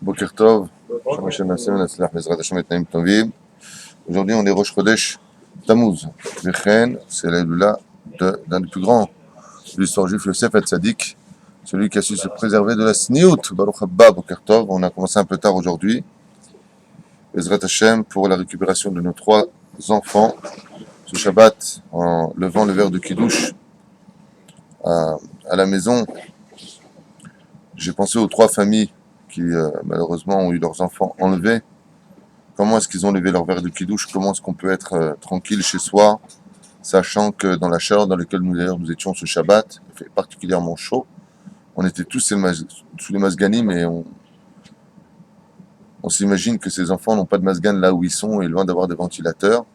Boker Tov, aujourd'hui on est Rosh Chodesh Tammuz. Vechen, c'est la Lula d'un des plus grands de l'histoire juive, Yosef Hatzadik, celui qui a su se préserver de la sniout. Baruch Haba, Boker Tov. On a commencé un peu tard aujourd'hui. Ezrat Hashem pour la récupération de nos 3 enfants. Ce Shabbat, en levant le verre de Kiddush à la maison, j'ai pensé aux 3 familles qui malheureusement ont eu leurs enfants enlevés. Comment est-ce qu'ils ont levé leur verre de Kiddush? Comment est-ce qu'on peut être tranquille chez soi, sachant que dans la chaleur dans laquelle nous étions ce Shabbat, il fait particulièrement chaud. On était tous sous les masganim et on s'imagine que ces enfants n'ont pas de masgan là où ils sont et loin d'avoir des ventilateurs.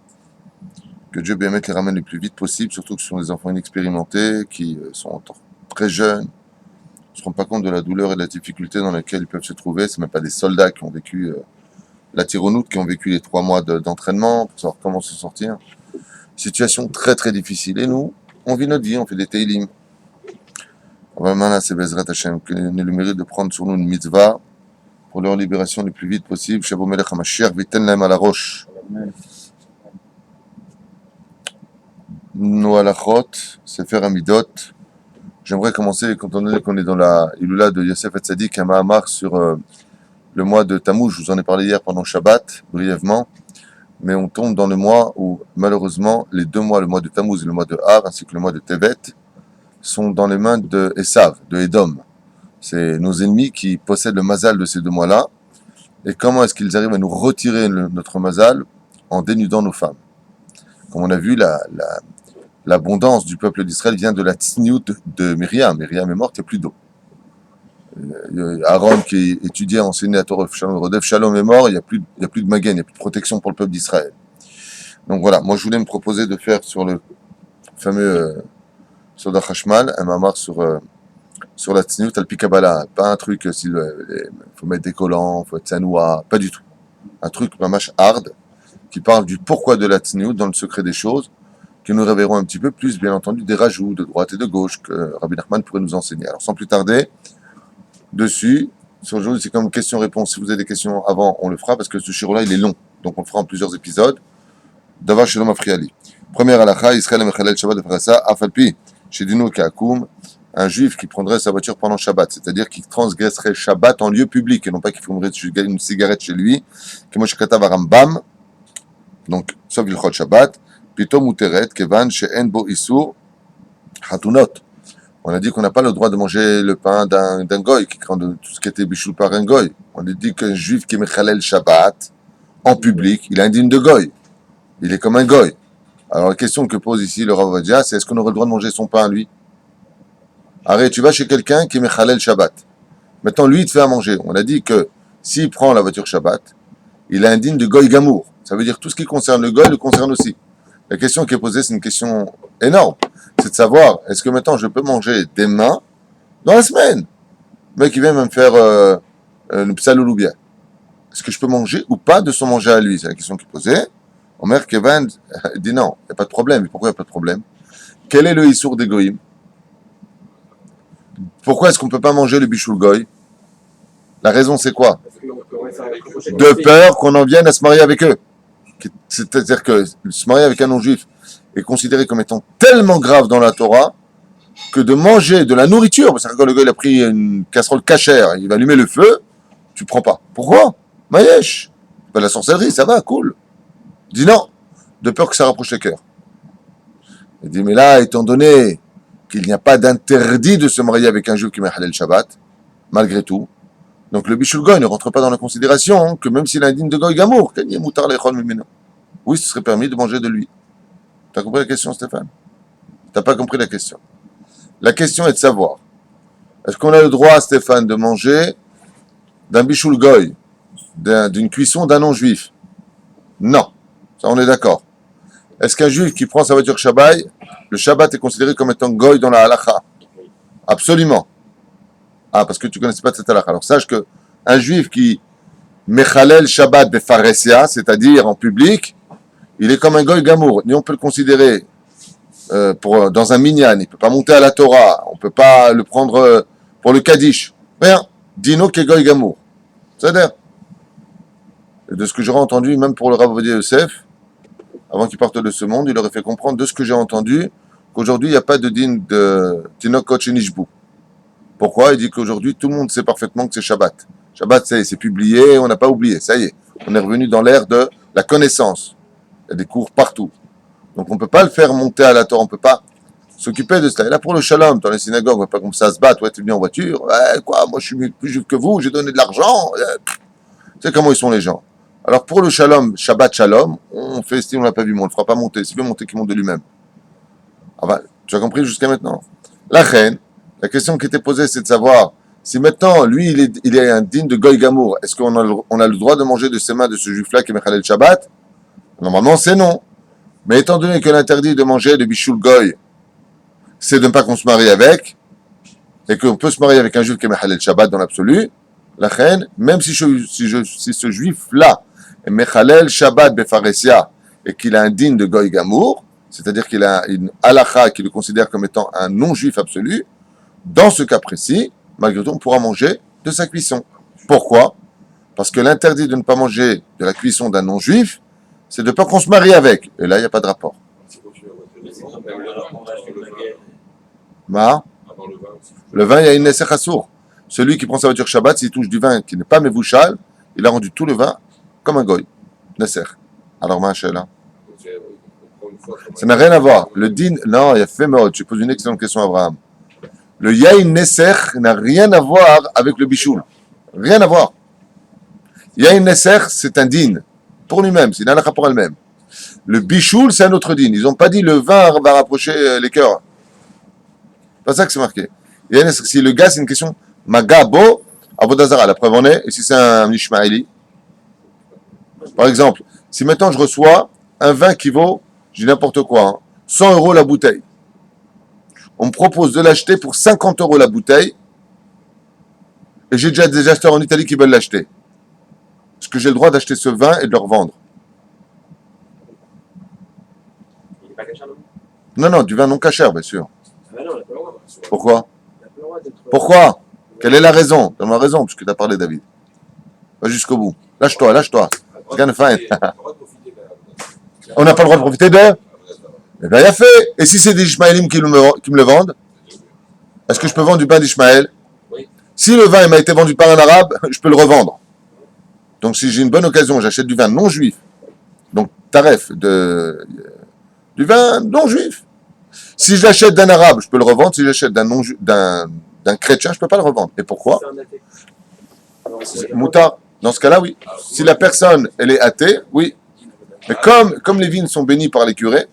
Que Dieu bémet les ramène le plus vite possible, surtout que ce sont des enfants inexpérimentés, qui sont encore très jeunes, ne se rendent pas compte de la douleur et de la difficulté dans laquelle ils peuvent se trouver. Ce n'est même pas des soldats qui ont vécu la tironoute, qui ont vécu les 3 mois d'entraînement pour savoir comment se sortir. Situation très très difficile. Et nous, on vit notre vie, on fait des teilim. Vraiment, c'est Bezrat Hashem, qui nous le mérite de prendre sur nous une mitzvah pour leur libération le plus vite possible. Shabbat Melech HaMashiach, viten lahem ala rosh. Nos halachot, Sefer Hamidot. J'aimerais commencer, quand on est dans la Ilula de Yosef Hatzadik, un Mahamar sur le mois de Tammuz. Je vous en ai parlé hier pendant Shabbat, brièvement. Mais on tombe dans le mois où, malheureusement, les 2 mois, le mois de Tammuz et le mois de Av, ainsi que le mois de Tevet, sont dans les mains de Esav, de Edom. C'est nos ennemis qui possèdent le mazal de ces 2 mois-là. Et comment est-ce qu'ils arrivent à nous retirer notre mazal en dénudant nos femmes? Comme on a vu, l'abondance du peuple d'Israël vient de la tsniout de Myriam. Myriam est morte, il n'y a plus d'eau. Aaron, qui étudiait, enseignait à Torah Rodef Shalom, est mort, il n'y a plus de magen, il n'y a plus de protection pour le peuple d'Israël. Donc voilà, moi je voulais me proposer de faire sur le fameux Soda Hashmal, un mamar sur la tsniout al-Pikabala. Pas un truc, il faut mettre des collants, il faut être sanoua, pas du tout. Un truc mamash hard, qui parle du pourquoi de la tsniout dans le secret des choses, que nous révéllerons un petit peu plus, bien entendu, des rajouts de droite et de gauche que Rabbi Nachman pourrait nous enseigner. Alors sans plus tarder, dessus, sur le jour, c'est comme question-réponse. Si vous avez des questions avant, on le fera, parce que ce shiro-là, il est long, donc on le fera en plusieurs épisodes. Davar Shalom Afriali. Première halakha, Israël Mechalel Shabbat de Farasa, Afalpi, Shedino Kakoum, un juif qui prendrait sa voiture pendant Shabbat, c'est-à-dire qui transgresserait Shabbat en lieu public, et non pas qui fumerait une cigarette chez lui, Kemosh Katav Rambam, donc, sauf il chol Shabbat, Pitom Uteret, Kevan, She'en Bo Isur, Hatunot. On a dit qu'on n'a pas le droit de manger le pain d'un goy, qui prend tout ce qui était bichou par un goy. On a dit qu'un juif qui est Mechalel Shabbat, en public, il est indigne de goy. Il est comme un goy. Alors la question que pose ici le Rav Ovadia, c'est est-ce qu'on aurait le droit de manger son pain, lui? Arrête, tu vas chez quelqu'un qui est Mechalel Shabbat. Maintenant, lui, il te fait à manger. On a dit que s'il prend la voiture Shabbat, il est indigne de goy gamour. Ça veut dire tout ce qui concerne le goy le concerne aussi. La question qui est posée, c'est une question énorme. C'est de savoir, est-ce que maintenant je peux manger des mains dans la semaine? Le mec, il vient me faire le psalouloubia. Est-ce que je peux manger ou pas de son manger à lui? C'est la question qui est posée. Omer Kevin dit non, il n'y a pas de problème. Et pourquoi il n'y a pas de problème? Quel est le issour des goïms? Pourquoi est-ce qu'on ne peut pas manger le bichoul goy? La raison, c'est quoi? De peur qu'on en vienne à se marier avec eux. C'est-à-dire que se marier avec un non-juif est considéré comme étant tellement grave dans la Torah que de manger de la nourriture, parce que quand le gars il a pris une casserole cachère, il va allumer le feu, tu prends pas. Pourquoi? Maïesh. Ben, la sorcellerie, ça va, cool. Il dit non, de peur que ça rapproche les cœurs. Il dit, mais là, étant donné qu'il n'y a pas d'interdit de se marier avec un juif qui met halal Shabbat, malgré tout, donc le bichul goy ne rentre pas dans la considération hein, que même s'il est indigne de goy gamour, oui, ce serait permis de manger de lui. T'as compris la question, Stéphane? T'as pas compris la question. La question est de savoir, est-ce qu'on a le droit, Stéphane, de manger d'un bichoul goy, d'une cuisson d'un non-juif? Non. Ça, on est d'accord. Est-ce qu'un juif qui prend sa voiture Shabbat, le Shabbat est considéré comme étant goy dans la halakha? Absolument. Ah, parce que tu ne connaissais pas cette halakha. Alors sache qu'un juif qui mechalel Shabbat befaresia, c'est-à-dire en public, il est comme un goy gamour. Ni on peut le considérer dans un minyan, il ne peut pas monter à la Torah, on ne peut pas le prendre pour le Kaddish. Rien. Dino qui est goy gamour. C'est-à-dire, de ce que j'aurais entendu, même pour le Rav Ovadia Yosef, avant qu'il parte de ce monde, il aurait fait comprendre de ce que j'ai entendu qu'aujourd'hui, il n'y a pas de din de Tinokot Shenishbu. Pourquoi? Il dit qu'aujourd'hui, tout le monde sait parfaitement que c'est Shabbat. Shabbat, c'est publié, on n'a pas oublié, ça y est. On est revenu dans l'ère de la connaissance. Il y a des cours partout. Donc on ne peut pas le faire monter à la Torah, on ne peut pas s'occuper de cela. Et là, pour le shalom, dans les synagogues, on ne va pas comme ça se battre. Ouais, tu es venu en voiture. Ouais, quoi, moi je suis plus juif que vous, j'ai donné de l'argent. Tu sais comment ils sont les gens. Alors pour le shalom, Shabbat shalom, on fait style, on l'a pas vu, mais on ne le fera pas monter. S'il veut monter, qu'il monte de lui-même. Enfin, tu as compris jusqu'à maintenant. La reine, la question qui était posée, c'est de savoir si maintenant, lui, il est un digne de Goy Gamour, est-ce qu'on a le droit de manger de ses mains de ce juif-là qui est Mechalel Shabbat? Normalement, c'est non. Mais étant donné que l'interdit de manger de Bichoul Goy, c'est de ne pas qu'on se marie avec, et qu'on peut se marier avec un juif qui est Mechalel Shabbat dans l'absolu, la reine, même si ce juif-là est Mechalel Shabbat Befaresia, et qu'il a un digne de Goy Gamour, c'est-à-dire qu'il a une halakha qui le considère comme étant un non-juif absolu, dans ce cas précis, malgré tout, on pourra manger de sa cuisson. Pourquoi? Parce que l'interdit de ne pas manger de la cuisson d'un non-juif, c'est de ne pas qu'on se marie avec. Et là, il n'y a pas de rapport. Le vin, il y a une Nesser Hassour. Celui qui prend sa voiture Shabbat, s'il touche du vin qui n'est pas Mevouchal, il a rendu tout le vin comme un goy. Nesser. Alors, là. Ça n'a rien à voir. Le din, non, il y a fait mode. Je pose une excellente question à Abraham. Le yain Nesser n'a rien à voir avec le bichoul. Rien à voir. Yain Nesser, c'est un din. Pour lui-même, c'est une halakha pour elle-même. Le bichoul, c'est un autre din. Ils n'ont pas dit le vin va rapprocher les cœurs. C'est pas ça que c'est marqué. Si le gars, c'est une question Magabo, Avodazara, la preuve en est, et si c'est un Ishmaeli. Par exemple, si maintenant je reçois un vin qui vaut, je dis n'importe quoi, hein, 100 € la bouteille. On me propose de l'acheter pour 50 € la bouteille, et j'ai déjà des acheteurs en Italie qui veulent l'acheter. Est-ce que j'ai le droit d'acheter ce vin et de le revendre? Non, du vin non cachère, bien sûr. Pourquoi? Pourquoi? Quelle est la raison? Donne-moi la raison, puisque tu as parlé, David. Va jusqu'au bout. Lâche-toi. C'est gonna find. On n'a pas le droit de profiter d'eux? Eh bien, il a fait. Et si c'est des Ishmaélim qui me le vendent, est-ce que je peux vendre du pain d'Ishmaël? Si le vin m'a été vendu par un arabe, je peux le revendre. Donc, si j'ai une bonne occasion, j'achète du vin non juif. Donc, taref du vin non juif. Si je l'achète d'un arabe, je peux le revendre. Si j'achète d'un chrétien, je ne peux pas le revendre. Et pourquoi? Moutard. Dans ce cas-là, oui. Si la personne, elle est athée, oui. Mais comme les vignes sont bénies par les curés,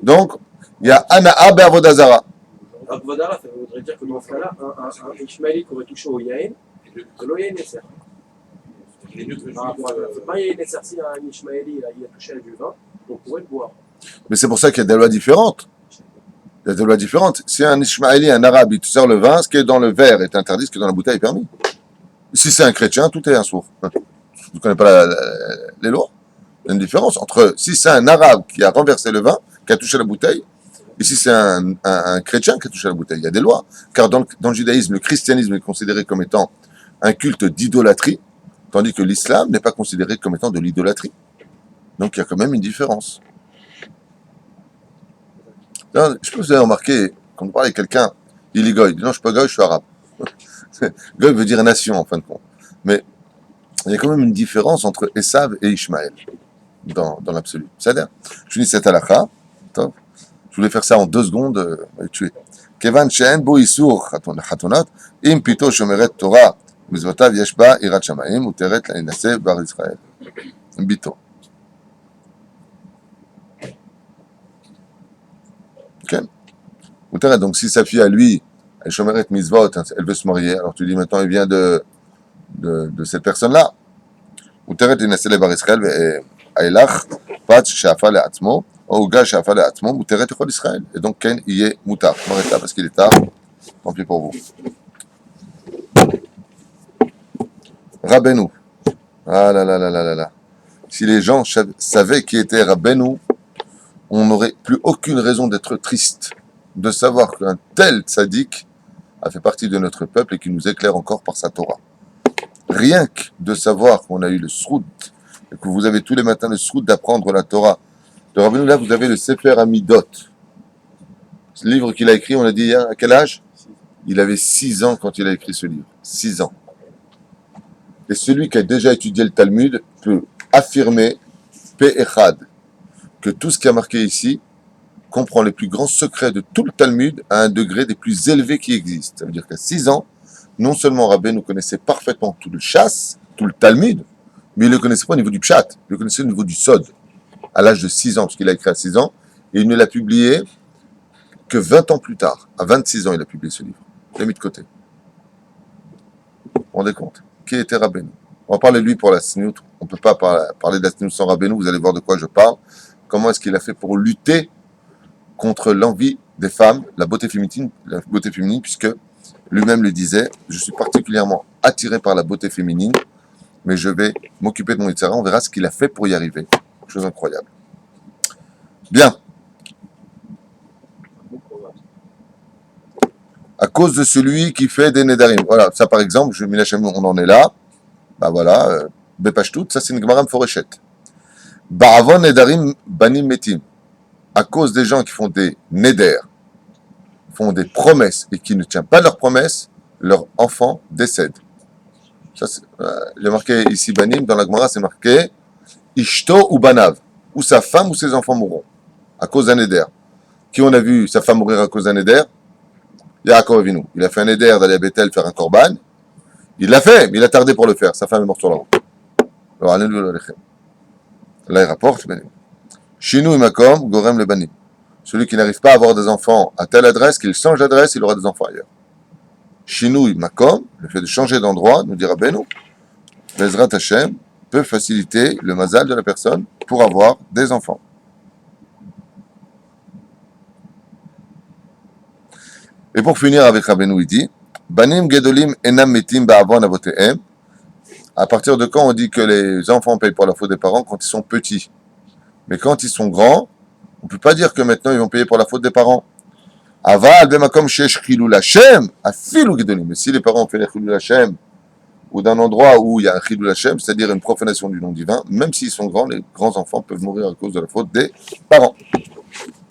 donc, il y a Ana'a Be'avodazara. Avodazara, ça voudrait dire que dans ce cas-là, un Ishmaéli qui aurait touché au Yain, c'est le Yain Nesser. C'est pas Yain Nesser, si un Ishmaéli il a touché à du vin, on pourrait le boire. Mais c'est pour ça qu'il y a des lois différentes. Il y a des lois différentes. Si un Ishmaéli, un arabe, il te sert le vin, ce qui est dans le verre est interdit, ce qui est dans la bouteille est permis. Si c'est un chrétien, tout est un sourd. Tu ne connais pas les lois? Il y a une différence entre si c'est un arabe qui a renversé le vin, qui a touché la bouteille, et si c'est un chrétien qui a touché la bouteille. Il y a des lois. Car dans le judaïsme, le christianisme est considéré comme étant un culte d'idolâtrie, tandis que l'islam n'est pas considéré comme étant de l'idolâtrie. Donc il y a quand même une différence. Non, je sais pas si vous avez remarqué, quand on parle avec quelqu'un, il est goy. Il dit non, je suis pas goy, je suis arabe. Goy veut dire nation en fin de compte. Mais il y a quand même une différence entre Esav et Ishmaël dans l'absolu. C'est-à-dire, je finis cette halakha. Je voulais faire ça en 2 secondes, tuer. Kevan she'en bo isur chatonat, im pito shomeret Torah, mizvotav yesh ba irat shamayim, uteret la'inaseh bar Israël. Bito. Ok. Uteret, donc si sa fille à lui, elle shomeret mizvot, elle veut se marier, alors tu dis maintenant, il vient de cette personne-là. Uteret la'inaseh bar Israël, ve'ailach, pat she'afa le'atzmo, ou gars she'afa le'atzmo, uteret echol Israël. Et donc, Ken y est moutar. Je m'arrête là parce qu'il est tard. Tant pis pour vous. Rabbeinu. Ah là là là là là là. Si les gens savaient qui était Rabbeinu, on n'aurait plus aucune raison d'être triste de savoir qu'un tel tzaddik a fait partie de notre peuple et qui nous éclaire encore par sa Torah. rien que de savoir qu'on a eu le srout, et que vous avez tous les matins le srout d'apprendre la Torah, de Rabbeinu, là, vous avez le Sefer Amidot. Ce livre qu'il a écrit, on a dit hier, à quel âge? Il avait 6 ans quand il a écrit ce livre. 6 ans. Et celui qui a déjà étudié le Talmud peut affirmer, Pe-Echad, que tout ce qui a marqué ici comprend les plus grands secrets de tout le Talmud à un degré des plus élevés qui existent. Ça veut dire qu'à 6 ans, non seulement Rabbeinu connaissait parfaitement tout le chasse, tout le Talmud, mais il ne le connaissait pas au niveau du pshat, il le connaissait au niveau du sod, à l'âge de 6 ans, parce qu'il a écrit à 6 ans, et il ne l'a publié que 20 ans plus tard. À 26 ans, il a publié ce livre. Je l'ai mis de côté. Vous vous rendez compte? Qui était Rabbeinu? On va parler de lui pour la Sniout. On ne peut pas parler de la Sniout sans Rabbeinu, vous allez voir de quoi je parle. Comment est-ce qu'il a fait pour lutter contre l'envie des femmes, la beauté féminine, puisque lui-même le disait, je suis particulièrement attiré par la beauté féminine, mais je vais m'occuper de mon Yitzhara, on verra ce qu'il a fait pour y arriver. Chose incroyable. Bien. À cause de celui qui fait des Nedarim. Voilà, ça par exemple, on en est là. Bah voilà, Bepashtout, ça c'est une Gemara Mforeshet. Ba'avon Nedarim Banim Metim. À cause des gens qui font des Neder, font des promesses et qui ne tiennent pas leurs promesses, leur enfant décède. Ça, il y a marqué ici Banim, dans la Gemara c'est marqué Ishto ou Banav, ou sa femme ou ses enfants mourront, à cause d'un Neder. Qui on a vu sa femme mourir à cause d'un Neder? Yaakov Avinu. Il a fait un Neder d'aller à Bethel faire un korban. Il l'a fait, mais il a tardé pour le faire. Sa femme est morte sur la route. Alors, là, il rapporte Shinu Imakom, Gorem le Banim. Celui qui n'arrive pas à avoir des enfants à telle adresse, qu'il change d'adresse, il aura des enfants ailleurs. Shinu Imakom, le fait de changer d'endroit, nous dira Beno, Bezrat Hashem, peut faciliter le mazal de la personne pour avoir des enfants. Et pour finir avec Rabbeinu, il dit Banim Gedolim Enam Metim Ba'avon Avotehem. À partir de quand on dit que les enfants payent pour la faute des parents? Quand ils sont petits. Mais quand ils sont grands, on ne peut pas dire que maintenant ils vont payer pour la faute des parents. Aval Bemakom Shesh Chilul Hashem, Afilu Gedolim. Mais si les parents ont fait Chilul Hashem, ou d'un endroit où il y a un Chilul Hashem, c'est-à-dire une profanation du nom divin, même s'ils sont grands, les grands enfants peuvent mourir à cause de la faute des parents.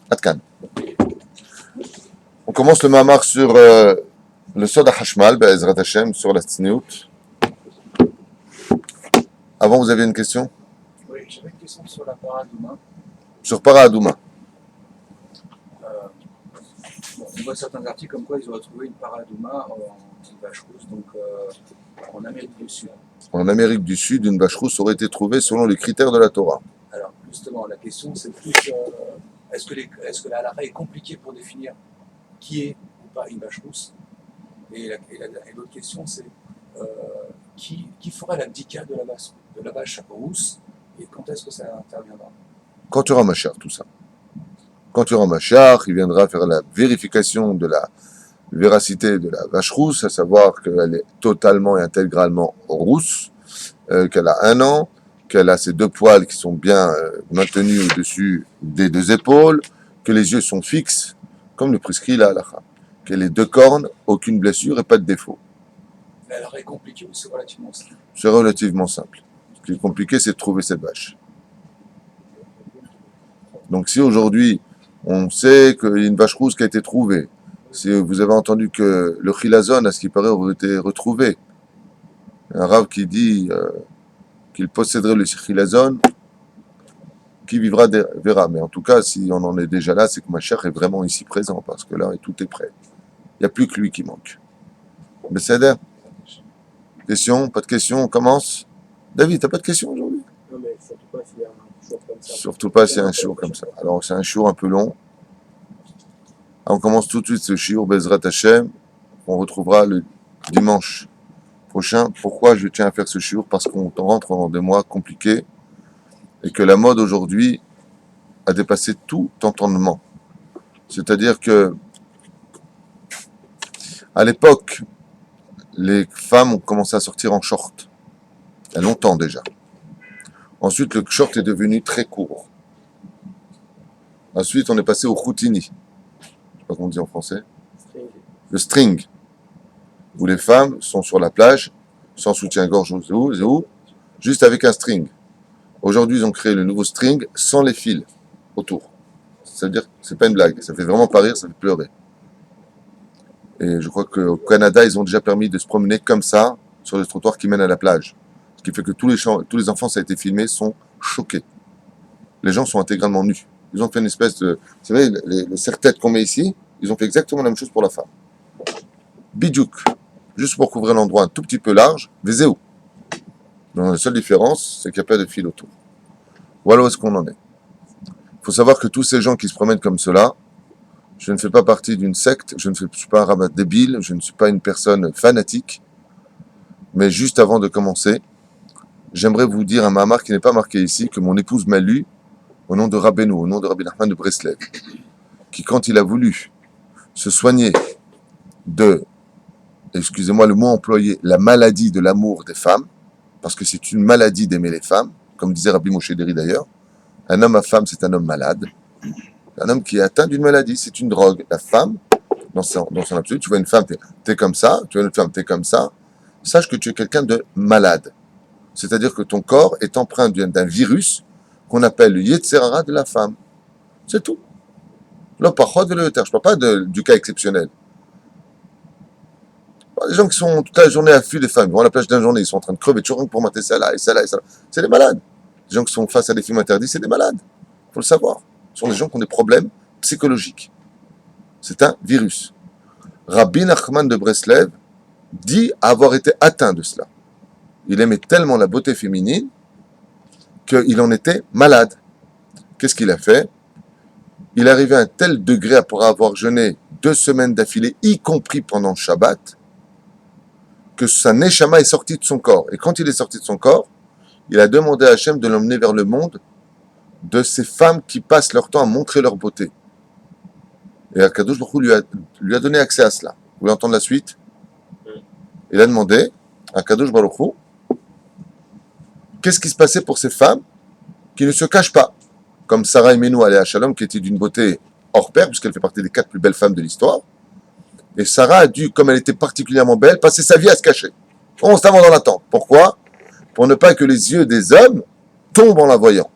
Atkan. On commence le mamar sur le Soda Hashmal, Be'ezrat Hashem, sur la Tzniut. Avant, vous aviez une question? Oui, j'avais une question sur la Paradouma. Sur Paradouma. On voit certains articles comme quoi ils ont retrouvé une Paradouma en vache rousse, donc en Amérique du Sud. En Amérique du Sud, une vache rousse aurait été trouvée selon les critères de la Torah. Alors, justement, la question c'est plus est-ce que la halakha est compliquée pour définir qui est ou pas une vache rousse? Et l'autre question c'est qui fera la bdika de la vache rousse et quand est-ce que ça interviendra? Quand tu auras Mashiach, tout ça. Quand tu auras Mashiach, il viendra faire la vérification de la véracité de la vache rousse, à savoir qu'elle est totalement et intégralement rousse, qu'elle a 1 an, qu'elle a ses 2 poils qui sont bien maintenus au-dessus des 2 épaules, que les yeux sont fixes, comme le prescrit la halakha, que les 2 cornes, aucune blessure et pas de défaut. Mais elle est compliquée ou c'est relativement simple? C'est relativement simple. Ce qui est compliqué, c'est de trouver cette vache. Donc si aujourd'hui, on sait qu'il y a une vache rousse qui a été trouvée, si vous avez entendu que le chilazon, à ce qui paraît, aurait été retrouvé, un rav qui dit qu'il posséderait le chilazon, qui vivra verra. Mais en tout cas, si on en est déjà là, c'est que Mashiach est vraiment ici présent, parce que là, tout est prêt. Il n'y a plus que lui qui manque. Besséder? Question? Pas de question? On commence? David, t'as pas de question aujourd'hui? Non, mais surtout pas s'il y a un jour comme ça. Surtout pas s'il y a un shiur comme ça. Alors, c'est un shiur un peu long. On commence tout de suite ce shiur, Bezrat Hashem. On retrouvera le dimanche prochain. Pourquoi je tiens à faire ce shiur? Parce qu'on rentre dans des mois compliqués et que la mode aujourd'hui a dépassé tout entendement. C'est-à-dire que à l'époque, les femmes ont commencé à sortir en short. Il y a longtemps déjà. Ensuite, le short est devenu très court. Ensuite, on est passé au khoutini. Je ne sais pas comment on dit en français. Le string. Où les femmes sont sur la plage, sans soutien-gorge ou zéou, juste avec un string. Aujourd'hui, ils ont créé le nouveau string sans les fils autour. Ça veut dire que c'est pas une blague. Ça fait vraiment pas rire, ça fait pleurer. Et je crois qu'au Canada, ils ont déjà permis de se promener comme ça sur les trottoirs qui mènent à la plage. Ce qui fait que tous les enfants, ça a été filmé, sont choqués. Les gens sont intégralement nus. Ils ont fait une espèce de... Vous savez, les serre-têtes qu'on met ici, ils ont fait exactement la même chose pour la femme. Bidjouk, juste pour couvrir l'endroit un tout petit peu large, Vézéou. Donc la seule différence, c'est qu'il n'y a pas de fil autour. Voilà où est-ce qu'on en est. Il faut savoir que tous ces gens qui se promènent comme cela, je ne fais pas partie d'une secte, je ne suis pas un rabbin débile, je ne suis pas une personne fanatique, mais juste avant de commencer, j'aimerais vous dire un mamar qui n'est pas marqué ici, que mon épouse m'a lu au nom de Rabbeinu, au nom de Rabbi Nachman de Breslev, qui quand il a voulu se soigner de, excusez-moi le mot employé, la maladie de l'amour des femmes, parce que c'est une maladie d'aimer les femmes, comme disait Rabbi Moshe Deri d'ailleurs, un homme à femme c'est un homme malade, un homme qui est atteint d'une maladie, c'est une drogue. La femme, dans son absolu, tu vois une femme, t'es comme ça, tu vois une femme, t'es comme ça, sache que tu es quelqu'un de malade. C'est-à-dire que ton corps est empreint d'un virus qu'on appelle le Yetzerara de la femme. C'est tout. L'opachot de l'euter. Je ne parle pas du cas exceptionnel. Les gens qui sont toute la journée à fuir des femmes, ils vont à la plage d'une journée, ils sont en train de crever toujours pour mater celle-là et celle-là et celle-là. C'est des malades. Les gens qui sont face à des films interdits, c'est des malades. Il faut le savoir. Ce sont des gens qui ont des problèmes psychologiques. C'est un virus. Rabbi Nachman de Breslev dit avoir été atteint de cela. Il aimait tellement la beauté féminine qu'il en était malade. Qu'est-ce qu'il a fait? Il est arrivé à un tel degré après avoir jeûné 2 semaines d'affilée, y compris pendant le Shabbat, que sa neshama est sortie de son corps. Et quand il est sorti de son corps, il a demandé à Hachem de l'emmener vers le monde de ces femmes qui passent leur temps à montrer leur beauté. Et Akadosh Baruch Hu lui a donné accès à cela. Vous voulez entendre la suite? Il a demandé à Akadosh Baruch Hu qu'est-ce qui se passait pour ces femmes qui ne se cachent pas, comme Sarah Imenu aléa Shalom, qui était d'une beauté hors pair, puisqu'elle fait partie des 4 plus belles femmes de l'histoire. Et Sarah a dû, comme elle était particulièrement belle, passer sa vie à se cacher, constamment dans l'attente. Pourquoi? Pour ne pas que les yeux des hommes tombent en la voyant,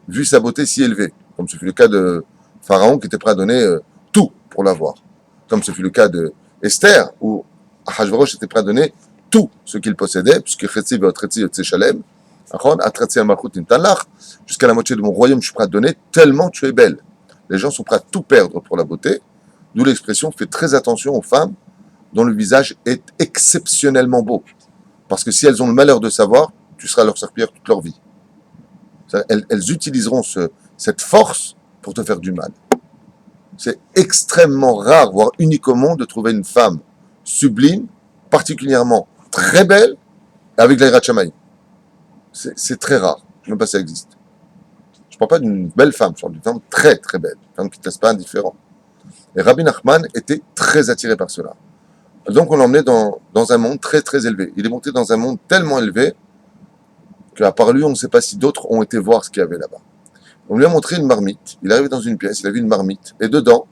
vu sa beauté si élevée, comme ce fut le cas de Pharaon, qui était prêt à donner tout pour la voir. Comme ce fut le cas de Esther, où Ahashverosh était prêt à donner tout ce qu'il possédait, puisque Chetzi ve'otretzi yotze shalem, jusqu'à la moitié de mon royaume, je suis prêt à te donner, tellement tu es belle. Les gens sont prêts à tout perdre pour la beauté, d'où l'expression fais très attention aux femmes dont le visage est exceptionnellement beau. Parce que si elles ont le malheur de savoir, tu seras leur serpillère toute leur vie. Elles utiliseront cette force pour te faire du mal. C'est extrêmement rare, voire unique au monde, de trouver une femme sublime, particulièrement très belle, avec l'Aïrat Shamaï. C'est très rare. Je ne sais même pas si ça existe. Je ne parle pas d'une belle femme, je parle d'une femme très très belle, une femme qui ne te laisse pas indifférent. Et Rabbi Nachman était très attiré par cela. Donc on l'emmenait dans un monde très très élevé. Il est monté dans un monde tellement élevé qu'à part lui, on ne sait pas si d'autres ont été voir ce qu'il y avait là-bas. On lui a montré une marmite. Il est arrivé dans une pièce, il a vu une marmite. Et dedans,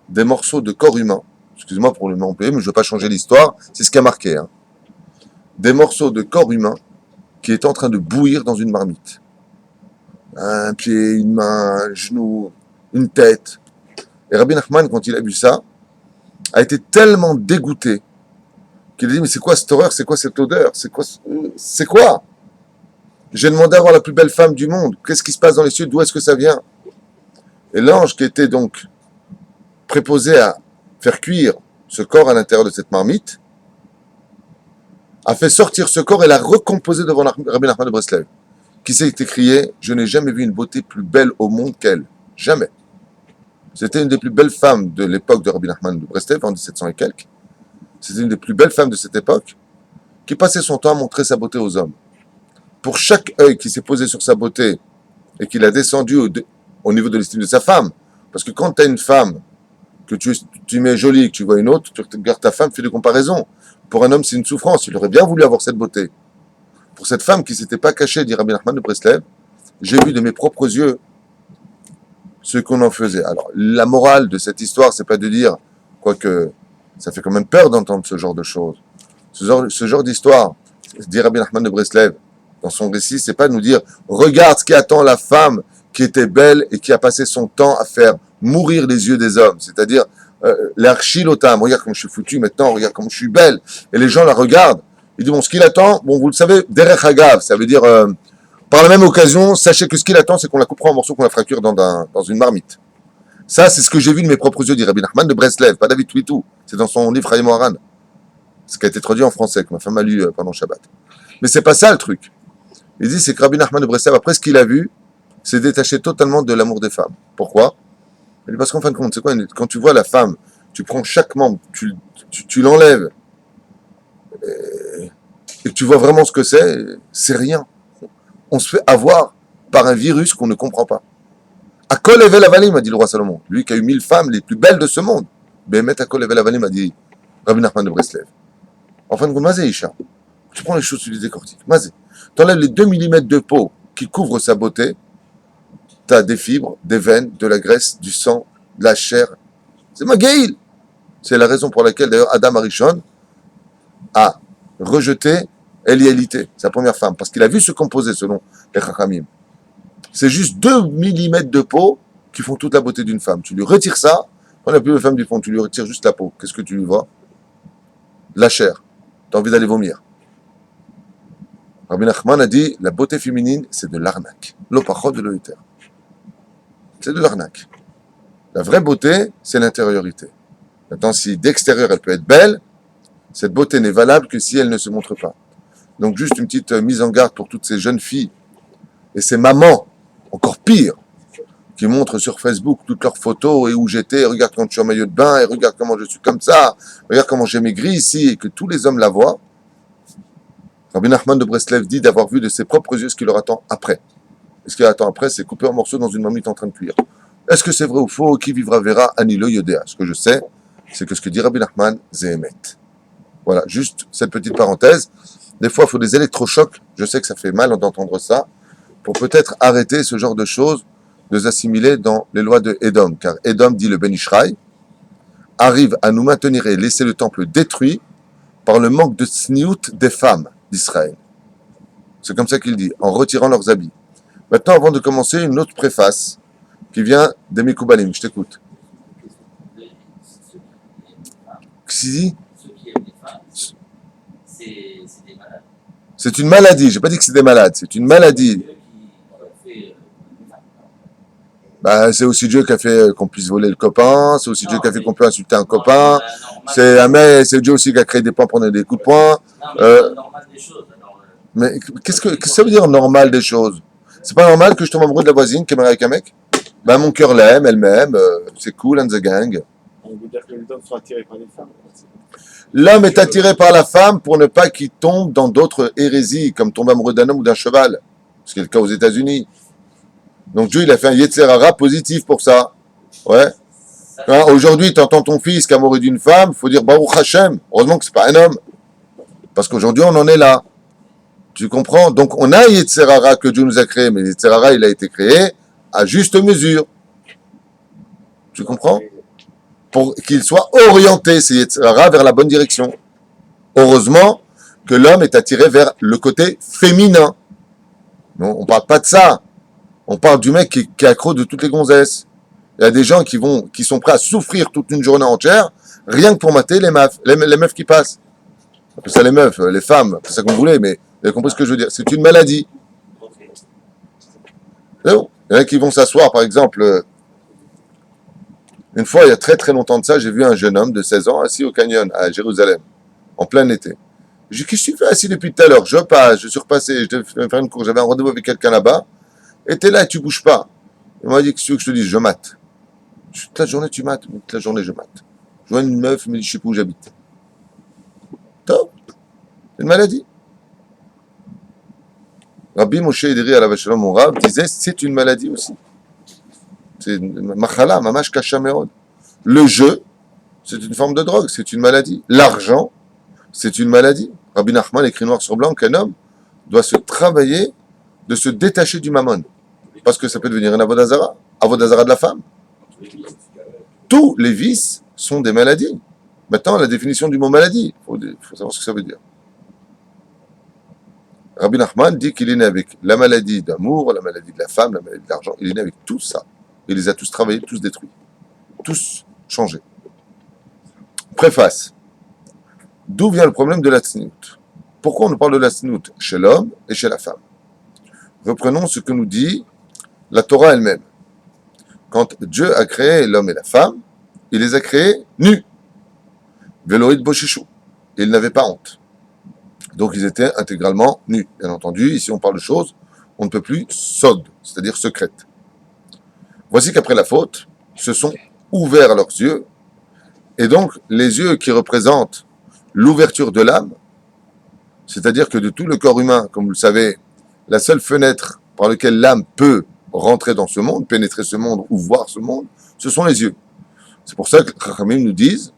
des morceaux de corps humain. Excusez-moi pour le mot employé, mais je ne veux pas changer l'histoire. C'est ce qui a marqué. Des morceaux de corps humain qui est en train de bouillir dans une marmite. Un pied, une main, un genou, une tête. Et Rabbi Nachman, quand il a vu ça, a été tellement dégoûté qu'il a dit, mais c'est quoi cette horreur? C'est quoi cette odeur? C'est quoi? J'ai demandé à voir la plus belle femme du monde. Qu'est-ce qui se passe dans les cieux? D'où est-ce que ça vient? Et l'ange qui était donc préposé à faire cuire ce corps à l'intérieur de cette marmite a fait sortir ce corps et l'a recomposé devant Rabbi Nachman de Breslev, qui s'est écrié « Je n'ai jamais vu une beauté plus belle au monde qu'elle. Jamais. » C'était une des plus belles femmes de l'époque de Rabbi Nachman de Breslev, en 1700 et quelques. C'était une des plus belles femmes de cette époque, qui passait son temps à montrer sa beauté aux hommes. Pour chaque œil qui s'est posé sur sa beauté et qui l'a descendu au niveau de l'estime de sa femme, parce que quand tu as une femme que tu mets jolie et que tu vois une autre, tu regardes ta femme, fais des comparaisons. Pour un homme, c'est une souffrance. Il aurait bien voulu avoir cette beauté. Pour cette femme qui ne s'était pas cachée, dit Rabbi Nachman de Breslev, j'ai vu de mes propres yeux ce qu'on en faisait. Alors, la morale de cette histoire, c'est pas de dire, quoique ça fait quand même peur d'entendre ce genre de choses. Ce genre d'histoire, dit Rabbi Nachman de Breslev dans son récit, c'est pas de nous dire regarde ce qui attend la femme qui était belle et qui a passé son temps à faire mourir les yeux des hommes, c'est-à-dire l'archilotam, regarde comme je suis foutu maintenant, regarde comme je suis belle, et les gens la regardent. Il dit bon, ce qu'il attend, bon, vous le savez, derech hagav, ça veut dire par la même occasion, sachez que ce qu'il attend, c'est qu'on la coupera en morceaux, qu'on la fracture dans une marmite. Ça, c'est ce que j'ai vu de mes propres yeux, dit Rabbi Nachman de Breslev, pas David Twitou. C'est dans son livre Chaim Moharan. Ce qui a été traduit en français, que ma femme a lu pendant Shabbat. Mais c'est pas ça le truc. Il dit, c'est que Rabbi Nachman de Breslev, après ce qu'il a vu, s'est détaché totalement de l'amour des femmes. Pourquoi? Il dit, parce qu'en fin de compte, c'est quoi? Quand tu vois la femme, tu prends chaque membre, tu l'enlèves, et que tu vois vraiment ce que c'est rien. On se fait avoir par un virus qu'on ne comprend pas. À Kol Evel Avalim, a dit le roi Salomon. Lui qui a eu 1000 femmes les plus belles de ce monde. Bémet à Kol Evel Avalim, a dit Rabbi Nachman de Breslev. En fin de compte, Mazé Isha. Tu prends les choses, tu les décortiques. Mazé. Tu enlèves les 2 mm de peau qui couvrent sa beauté. Tu as des fibres, des veines, de la graisse, du sang, de la chair. C'est Magaïl. C'est la raison pour laquelle, d'ailleurs, Adam Arishon a rejeté Eliélité, sa première femme, parce qu'il a vu se composer selon les Chachamim. C'est juste 2 mm de peau qui font toute la beauté d'une femme. Tu lui retires ça, on n'a plus de femme du fond, tu lui retires juste la peau. Qu'est-ce que tu lui vois? La chair. Tu as envie d'aller vomir. Rabbi Nachman a dit, la beauté féminine, c'est de l'arnaque. L'opachot de l'oïter. C'est de l'arnaque. La vraie beauté, c'est l'intériorité. Maintenant, si d'extérieur, elle peut être belle, cette beauté n'est valable que si elle ne se montre pas. Donc, juste une petite mise en garde pour toutes ces jeunes filles et ces mamans, encore pire, qui montrent sur Facebook toutes leurs photos et où j'étais, regarde quand je suis en maillot de bain, et regarde comment je suis comme ça, regarde comment j'ai maigri ici, et que tous les hommes la voient. Rabbi Nachman de Breslev dit d'avoir vu de ses propres yeux ce qui leur attend après. Et ce qui leur attend après, c'est couper en morceaux dans une marmite en train de cuire. Est-ce que c'est vrai ou faux? Qui vivra verra, Anilo Yodéa. Ce que je sais, c'est que ce que dit Rabbi Nachman, Zéhémet. Voilà, juste cette petite parenthèse. Des fois, il faut des électrochocs. Je sais que ça fait mal d'entendre ça, pour peut-être arrêter ce genre de choses, de s'assimiler dans les lois de Édom. Car Édom, dit le Ben Ishraï, arrive à nous maintenir et laisser le temple détruit par le manque de tsniout des femmes d'Israël. C'est comme ça qu'il dit, en retirant leurs habits. Maintenant, avant de commencer, une autre préface qui vient des Mikoubalim. Je t'écoute. Si, c'est une maladie. J'ai pas dit que c'est des malades. C'est une maladie. Bah, c'est aussi Dieu qui a fait qu'on puisse voler le copain. C'est aussi Dieu qui a fait qu'on peut insulter un copain. C'est Dieu aussi qui a créé des points pour donner des coups de poing. Mais qu'est-ce que ça veut dire normal des choses? C'est pas normal que je tombe amoureux de la voisine qui est mariée avec un mec? Ben mon cœur l'aime, elle m'aime. C'est cool, and the gang. On veut dire que les hommes sont attirés par les femmes. L'homme est attiré par la femme pour ne pas qu'il tombe dans d'autres hérésies, comme tomber amoureux d'un homme ou d'un cheval. Ce qui est le cas aux États-Unis. Donc Dieu, il a fait un Yetzer Hara positif pour ça. Ouais. Hein, aujourd'hui, tu entends ton fils qui est amoureux d'une femme, il faut dire Baruch Hashem. Heureusement que c'est pas un homme. Parce qu'aujourd'hui, on en est là. Tu comprends? Donc on a un Yetzer Hara que Dieu nous a créé, mais le Yetzer Hara, il a été créé à juste mesure. Tu comprends? Pour qu'il soit orienté, ces Yetzer Hara, vers la bonne direction. Heureusement que l'homme est attiré vers le côté féminin. Non, on parle pas de ça. On parle du mec qui est accro de toutes les gonzesses. Il y a des gens qui sont prêts à souffrir toute une journée entière, rien que pour mater les meufs qui passent. Appelez ça les meufs, les femmes, c'est ça qu'on voulait, mais vous avez compris ce que je veux dire. C'est une maladie. C'est bon. Il y en a qui vont s'asseoir, par exemple. Une fois, il y a très très longtemps de ça, j'ai vu un jeune homme de 16 ans assis au canyon à Jérusalem, en plein été. J'ai dit, qu'est-ce que tu fais assis depuis tout à l'heure? Je passe, je suis repassé, je devais faire une course, j'avais un rendez-vous avec quelqu'un là-bas, et t'es là et tu bouges pas. Il m'a dit, qu'est-ce que tu veux que je te dise? Je mate. Toute la journée tu mates, toute la journée je mate. Je vois une meuf, elle me dit, je sais pas où j'habite. Top. C'est une maladie. Rabbi Moshe Ederi Alav Shalom, mon Rav, disait, c'est une maladie aussi. C'est une machala, mamash kasha meod. Le jeu, c'est une forme de drogue, c'est une maladie. L'argent, c'est une maladie. Rabbi Nachman écrit noir sur blanc qu'un homme doit se travailler de se détacher du mammon. Parce que ça peut devenir un avodazara de la femme. Tous les vices sont des maladies. Maintenant, la définition du mot maladie, il faut savoir ce que ça veut dire. Rabbi Nachman dit qu'il est né avec la maladie d'amour, la maladie de la femme, la maladie de l'argent. Il est né avec tout ça. Il les a tous travaillés, tous détruits. Tous changés. Préface. D'où vient le problème de la tzniut? Pourquoi on nous parle de la tzniut chez l'homme et chez la femme? Reprenons ce que nous dit la Torah elle-même. Quand Dieu a créé l'homme et la femme, il les a créés nus. Veloïd Boshichou. Ils n'avaient pas honte. Donc ils étaient intégralement nus. Bien entendu, ici on parle de choses, on ne peut plus sod, c'est-à-dire secrètes. Voici qu'après la faute, se sont ouverts leurs yeux, et donc les yeux qui représentent l'ouverture de l'âme, c'est-à-dire que de tout le corps humain, comme vous le savez, la seule fenêtre par laquelle l'âme peut rentrer dans ce monde, pénétrer ce monde ou voir ce monde, ce sont les yeux. C'est pour ça que les Chachamim nous disent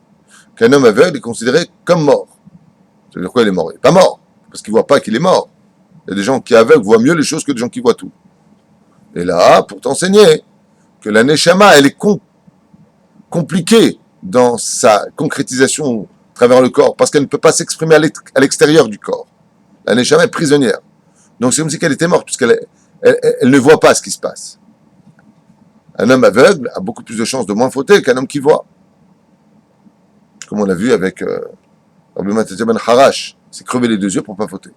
qu'un homme aveugle est considéré comme mort. Ça veut dire quoi, il est mort? Il n'est pas mort, parce qu'il ne voit pas qu'il est mort. Il y a des gens qui aveugles voient mieux les choses que des gens qui voient tout. Et là, pour t'enseigner que la Neshama, elle est compliquée dans sa concrétisation à travers le corps, parce qu'elle ne peut pas s'exprimer à l'extérieur du corps. La Neshama est prisonnière. Donc c'est comme si elle était morte, puisqu'elle elle ne voit pas ce qui se passe. Un homme aveugle a beaucoup plus de chances de moins fauter qu'un homme qui voit. Comme on l'a vu avec Rabbi Mathieu Ben Harash, c'est crever les deux yeux pour ne pas fauter.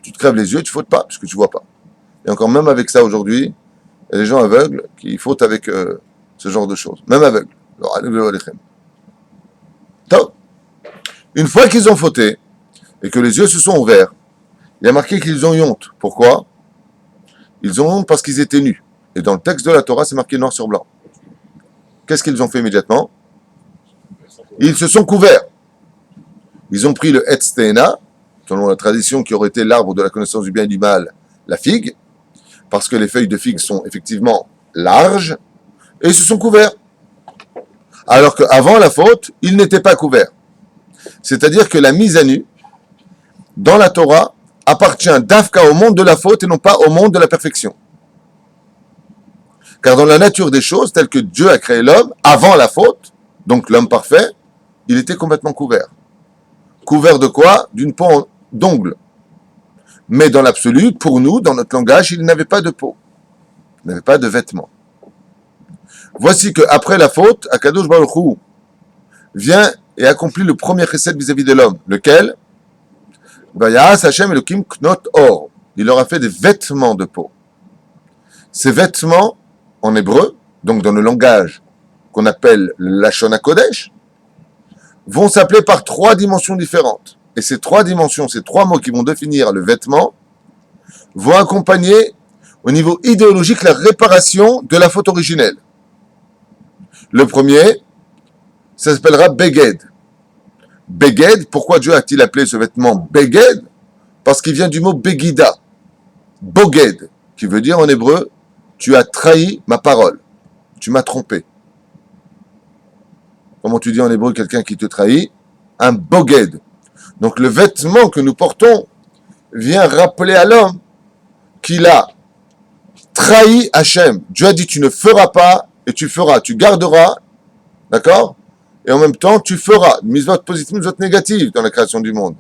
Tu te crèves les yeux, tu ne fautes pas, puisque tu ne vois pas. Et encore même avec ça aujourd'hui, il y a des gens aveugles qui fautent avec ce genre de choses. Même aveugles. Une fois qu'ils ont fauté, et que les yeux se sont ouverts, il y a marqué qu'ils ont eu honte. Pourquoi? Ils ont honte parce qu'ils étaient nus. Et dans le texte de la Torah, c'est marqué noir sur blanc. Qu'est-ce qu'ils ont fait immédiatement? Ils se sont couverts. Ils ont pris le Etz Te'ena, selon la tradition qui aurait été l'arbre de la connaissance du bien et du mal, la figue, parce que les feuilles de figue sont effectivement larges, et ils se sont couverts. Alors qu'avant la faute, ils n'étaient pas couverts. C'est-à-dire que la mise à nu, dans la Torah, appartient d'Afka au monde de la faute et non pas au monde de la perfection. Car dans la nature des choses, telle que Dieu a créé l'homme, avant la faute, donc l'homme parfait, il était complètement couvert. Couvert de quoi? D'une peau d'ongles. Mais dans l'absolu, pour nous, dans notre langage, il n'avait pas de peau. Il n'avait pas de vêtements. Voici qu'après la faute, Akadosh Baruch Hu vient et accomplit le premier chesed vis-à-vis de l'homme. Lequel? Vayas Hashem Elokim Knot Or. Il leur a fait des vêtements de peau. Ces vêtements, en hébreu, donc dans le langage qu'on appelle le Lashon HaKodesh, vont s'appeler par 3 dimensions différentes. Et ces 3 dimensions, ces 3 mots qui vont définir le vêtement, vont accompagner au niveau idéologique la réparation de la faute originelle. Le premier, ça s'appellera Beged. Beged, pourquoi Dieu a-t-il appelé ce vêtement Beged? Parce qu'il vient du mot Begida, Boged, qui veut dire en hébreu, tu as trahi ma parole, tu m'as trompé. Comment tu dis en hébreu quelqu'un qui te trahit? Un Boged. Donc le vêtement que nous portons vient rappeler à l'homme qu'il a trahi Hachem. Dieu a dit tu ne feras pas et tu feras, tu garderas, d'accord? Et en même temps, tu feras une mitzvot positive, une mitzvot négative dans la création du monde.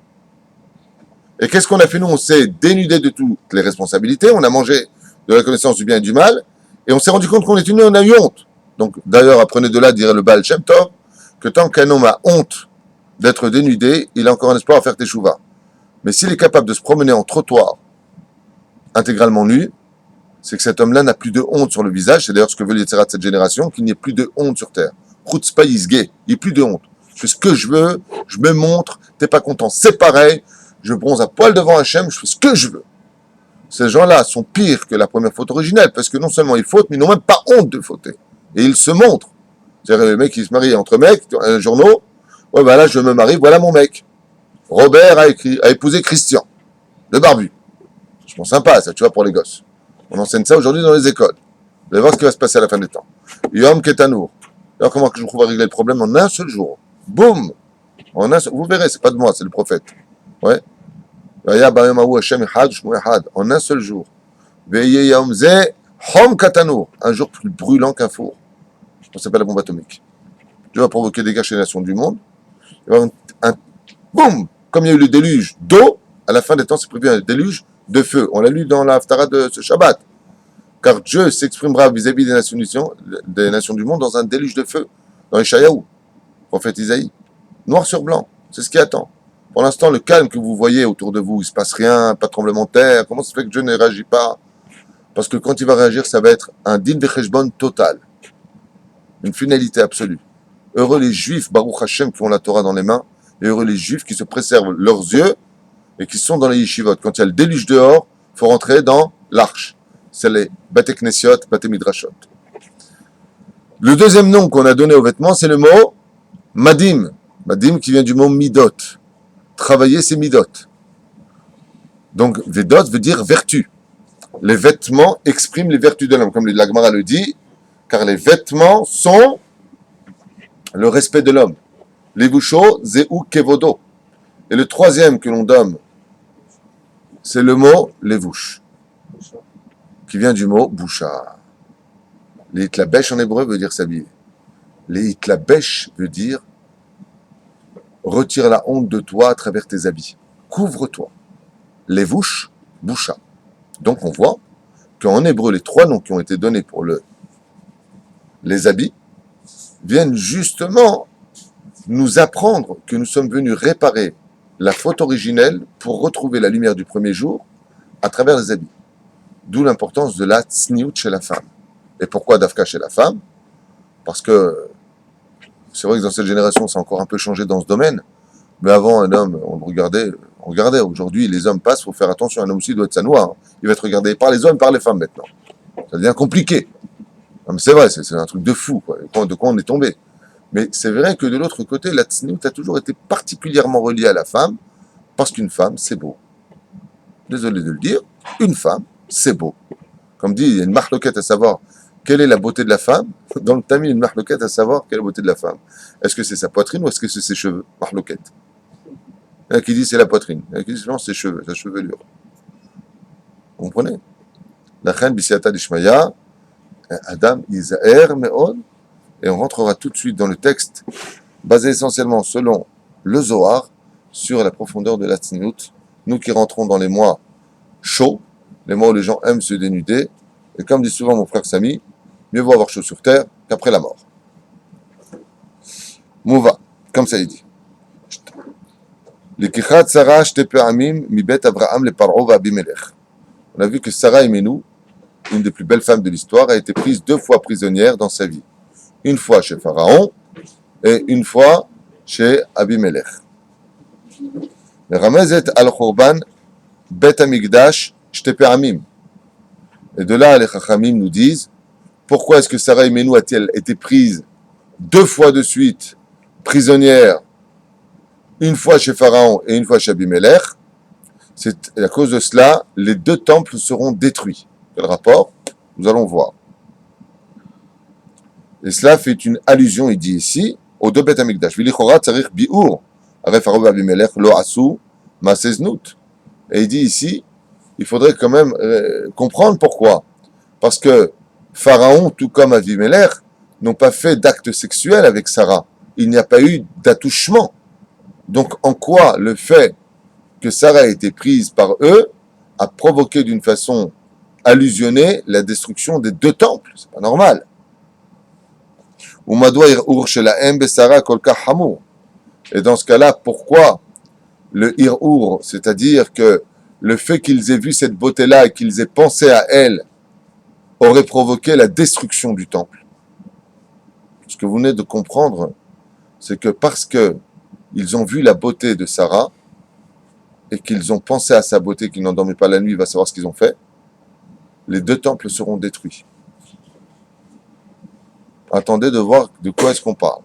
Et qu'est-ce qu'on a fait nous? On s'est dénudé de toutes les responsabilités, on a mangé de la connaissance du bien et du mal, et on s'est rendu compte qu'on était nus, on a eu honte. Donc d'ailleurs, apprenez de là, dirait le Baal Shem Tov, que tant qu'un homme a honte d'être dénudé, il a encore un espoir à faire teshuva. Mais s'il est capable de se promener en trottoir intégralement nu, c'est que cet homme-là n'a plus de honte sur le visage. C'est d'ailleurs ce que veut les Tzerat de cette génération, qu'il n'y ait plus de honte sur terre. Chutzpah yisgeh, il n'y a plus de honte. Je fais ce que je veux, je me montre, t'es pas content, c'est pareil, je bronze à poil devant Hachem, je fais ce que je veux. Ces gens-là sont pires que la première faute originelle, parce que non seulement ils fautent, mais ils n'ont même pas honte de fauter. Et ils se montrent. C'est-à-dire les mecs qui se marient entre mecs, dans les journaux, ouais ben là je me marie, voilà mon mec. Robert a épousé Christian, le barbu. Je pense sympa ça, tu vois, pour les gosses. On enseigne ça aujourd'hui dans les écoles. Vous allez voir ce qui va se passer à la fin des temps. Yom Ketanour. Alors comment je trouve à régler le problème en un seul jour? Boum! Vous verrez, c'est pas de moi, c'est le prophète. Ouais. En un seul jour. Un jour plus brûlant qu'un four. Ça s'appelle la bombe atomique. Dieu va provoquer des guerres chez les nations du monde. Il va y avoir un boum! Comme il y a eu le déluge d'eau, À la fin des temps, c'est prévu un déluge de feu. On l'a lu dans la Haftara de ce Shabbat. Car Dieu s'exprimera vis-à-vis des nations du monde dans un déluge de feu. Dans Ishayahu, prophète Isaïe. Noir sur blanc. C'est ce qui attend. Pour l'instant, le calme que vous voyez autour de vous, il ne se passe rien, pas de tremblement de terre. Comment ça fait que Dieu ne réagit pas? Parce que quand il va réagir, ça va être un din vecheshbon total. Une finalité absolue. Heureux les Juifs, Baruch Hashem, qui ont la Torah dans les mains, et heureux les Juifs qui se préservent leurs yeux et qui sont dans les yeshivot. Quand il y a le déluge dehors, il faut rentrer dans l'arche. C'est les Bate Knesiot, Bate Midrashot. Le deuxième nom qu'on a donné aux vêtements, c'est le mot Madim. Madim qui vient du mot Midot. Travailler, c'est Midot. Donc, Vedot veut dire vertu. Les vêtements expriment les vertus de l'homme, comme la Gemara le dit, car les vêtements sont le respect de l'homme. Levusho, Zeu Kevodo. Et le troisième que l'on donne, c'est le mot Levush, qui vient du mot Boucha. Les Hitlabesh en hébreu veut dire s'habiller. Les Hitlabesh veut dire retire la honte de toi à travers tes habits. Couvre-toi. Levush, Boucha. Donc on voit qu'en hébreu, les trois noms qui ont été donnés pour les habits viennent justement nous apprendre que nous sommes venus réparer la faute originelle pour retrouver la lumière du premier jour à travers les habits. D'où l'importance de la tsniout chez la femme. Et pourquoi Dafka chez la femme? Parce que c'est vrai que dans cette génération, ça a encore un peu changé dans ce domaine. Mais avant, un homme, on regardait. Aujourd'hui, les hommes passent, il faut faire attention. Un homme aussi doit être sanois. Hein. Il va être regardé par les hommes, par les femmes maintenant. Ça devient compliqué. Non, mais c'est vrai, c'est un truc de fou. Quoi. De quoi on est tombé. Mais c'est vrai que de l'autre côté, la tsniout a toujours été particulièrement reliée à la femme, parce qu'une femme, c'est beau. Désolé de le dire, une femme, c'est beau. Comme dit, il y a une marloquette à savoir quelle est la beauté de la femme. Dans le Tamil, une marloquette à savoir quelle est la beauté de la femme. Est-ce que c'est sa poitrine ou est-ce que c'est ses cheveux? Marloquette. Il y en a qui dit c'est la poitrine. Il y en a qui dit non, c'est ses cheveux, sa chevelure. Vous comprenez? La reine Bisiata d'Ishmaïa, Adam Isaer Meod, et on rentrera tout de suite dans le texte, basé essentiellement selon le Zohar, sur la profondeur de la tsniout. Nous qui rentrons dans les mois chauds, les mois où les gens aiment se dénuder, et comme dit souvent mon frère Samy, mieux vaut avoir chaud sur terre qu'après la mort. Mouva, comme ça il dit. L'ikichat Sarah shte pe'amim mi bet Abraham le Paro va Abimelech. On a vu que Sarah Imenu, une des plus belles femmes de l'histoire, a été prise 2 fois prisonnière dans sa vie. Une fois chez Pharaon et une fois chez Abimelech. Le Ramezet al-Khurban Bet Amigdash shte pe'amim. Et de là, les Chachamim nous disent, pourquoi est-ce que Sarah Imenu a-t-elle été prise 2 fois de suite, prisonnière, une fois chez Pharaon et une fois chez Abimelech? C'est à cause de cela, les 2 temples seront détruits. Quel rapport? Nous allons voir. Et cela fait une allusion, il dit ici, aux 2 Beth Amikdash. Vilichora tsarich bi'ur, aref Pharaon Abimelech lo asu maseznut. Et il dit ici, il faudrait quand même comprendre pourquoi. Parce que Pharaon, tout comme Abimelech, n'ont pas fait d'acte sexuel avec Sarah. Il n'y a pas eu d'attouchement. Donc, en quoi le fait que Sarah a été prise par eux a provoqué d'une façon allusionnée la destruction des 2 temples? C'est pas normal. Et dans ce cas-là, pourquoi le Hir'ur, c'est-à-dire que le fait qu'ils aient vu cette beauté-là et qu'ils aient pensé à elle aurait provoqué la destruction du temple? Ce que vous venez de comprendre, c'est que parce que ils ont vu la beauté de Sarah et qu'ils ont pensé à sa beauté, qu'ils n'en dormaient pas la nuit, il va savoir ce qu'ils ont fait, les 2 temples seront détruits. Attendez de voir de quoi est-ce qu'on parle.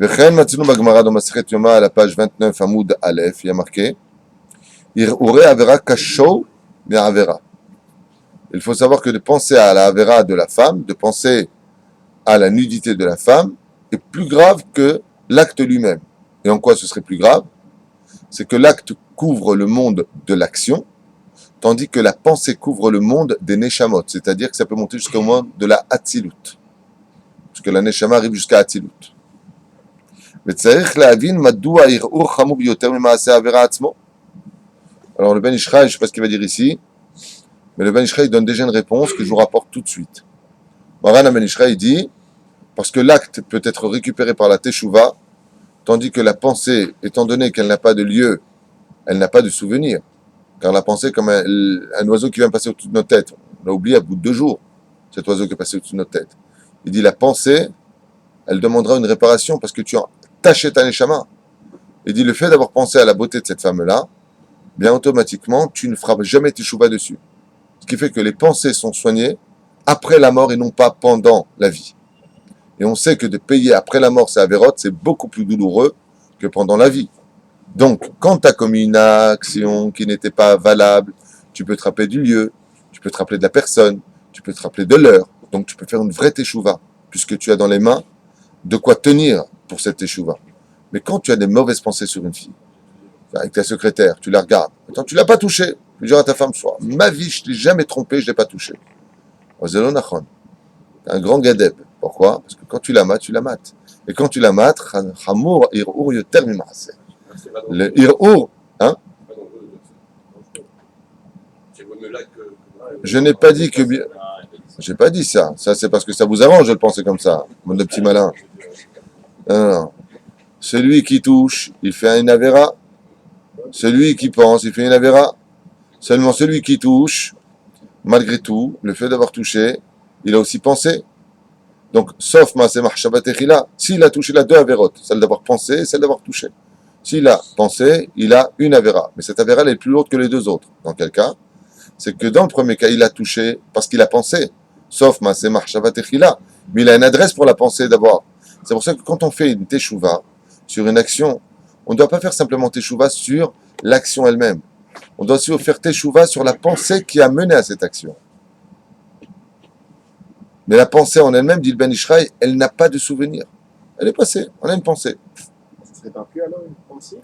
V'chein matzinu b'Gemara dans Masechet Yoma à la page 29 Amoud Aleph, il y a marqué Ir'urei avera kasho me'avera. Il faut savoir que de penser à la avera de la femme, de penser à la nudité de la femme, est plus grave que l'acte lui-même. Et en quoi ce serait plus grave? C'est que l'acte couvre le monde de l'action, tandis que la pensée couvre le monde des neshamot, c'est-à-dire que ça peut monter jusqu'au monde de la Hatzilut. Parce que la neshama arrive jusqu'à Hatzilut. וצריך להבין מדוע הערעור חמור יותר ממעשה העבירה עצמו. Alors le Ben Ishraï, je ne sais pas ce qu'il va dire ici, mais le Ben Ishraï donne déjà une réponse que je vous rapporte tout de suite. Maran Ben Ishraï dit, parce que l'acte peut être récupéré par la Teshuvah, tandis que la pensée, étant donné qu'elle n'a pas de lieu, elle n'a pas de souvenir. Car la pensée, comme un oiseau qui vient passer au-dessus de nos têtes, on l'a oublié à bout de 2 jours, cet oiseau qui est passé au-dessus de notre tête. Il dit, la pensée, elle demandera une réparation parce que tu as taché ta neshama. Il dit, le fait d'avoir pensé à la beauté de cette femme-là, bien automatiquement, tu ne feras jamais teshuva dessus. Ce qui fait que les pensées sont soignées après la mort et non pas pendant la vie. Et on sait que de payer après la mort ses avérotes, c'est beaucoup plus douloureux que pendant la vie. Donc, quand tu as commis une action qui n'était pas valable, tu peux te rappeler du lieu, tu peux te rappeler de la personne, tu peux te rappeler de l'heure. Donc, tu peux faire une vraie teshuva, puisque tu as dans les mains de quoi tenir pour cette teshuva. Mais quand tu as des mauvaises pensées sur une fille, avec ta secrétaire, tu la regardes, attends, tu l'as pas touchée, tu dis à ta femme, soir, ma vie, je ne l'ai jamais trompée, je ne l'ai pas touchée. Un grand gadeb. Pourquoi? Parce que quand tu la mates, tu la mates. Et quand tu la mates, Hamour, Ir'ur, Yoter, Mim'aseh. Le Ir'ur, hein? Je n'ai pas dit que. J'ai pas dit ça. Ça, c'est parce que ça vous arrange de le penser comme ça, mon petit malin. Non. Celui qui touche, il fait une avéra. Celui qui pense, il fait une avéra. Seulement celui qui touche, malgré tout, le fait d'avoir touché, il a aussi pensé. Donc, sauf Maaseh Mahshabat Echila, s'il a touché, il a 2 avérotes, celle d'avoir pensé et celle d'avoir touché. S'il a pensé, il a une avéra. Mais cette avéra, elle est plus lourde que les 2 autres. Dans quel cas? C'est que dans le premier cas, il a touché parce qu'il a pensé. Sauf Maaseh Mahshabat Echila. Mais il a une adresse pour la pensée d'abord. C'est pour ça que quand on fait une teshuva sur une action, on ne doit pas faire simplement teshuva sur l'action elle-même. On doit aussi faire teshuva sur la pensée qui a mené à cette action. Mais la pensée en elle-même, dit le Ben Ishraï, elle n'a pas de souvenir. Elle est passée, on a une pensée. Ça serait pas plus alors une pensée?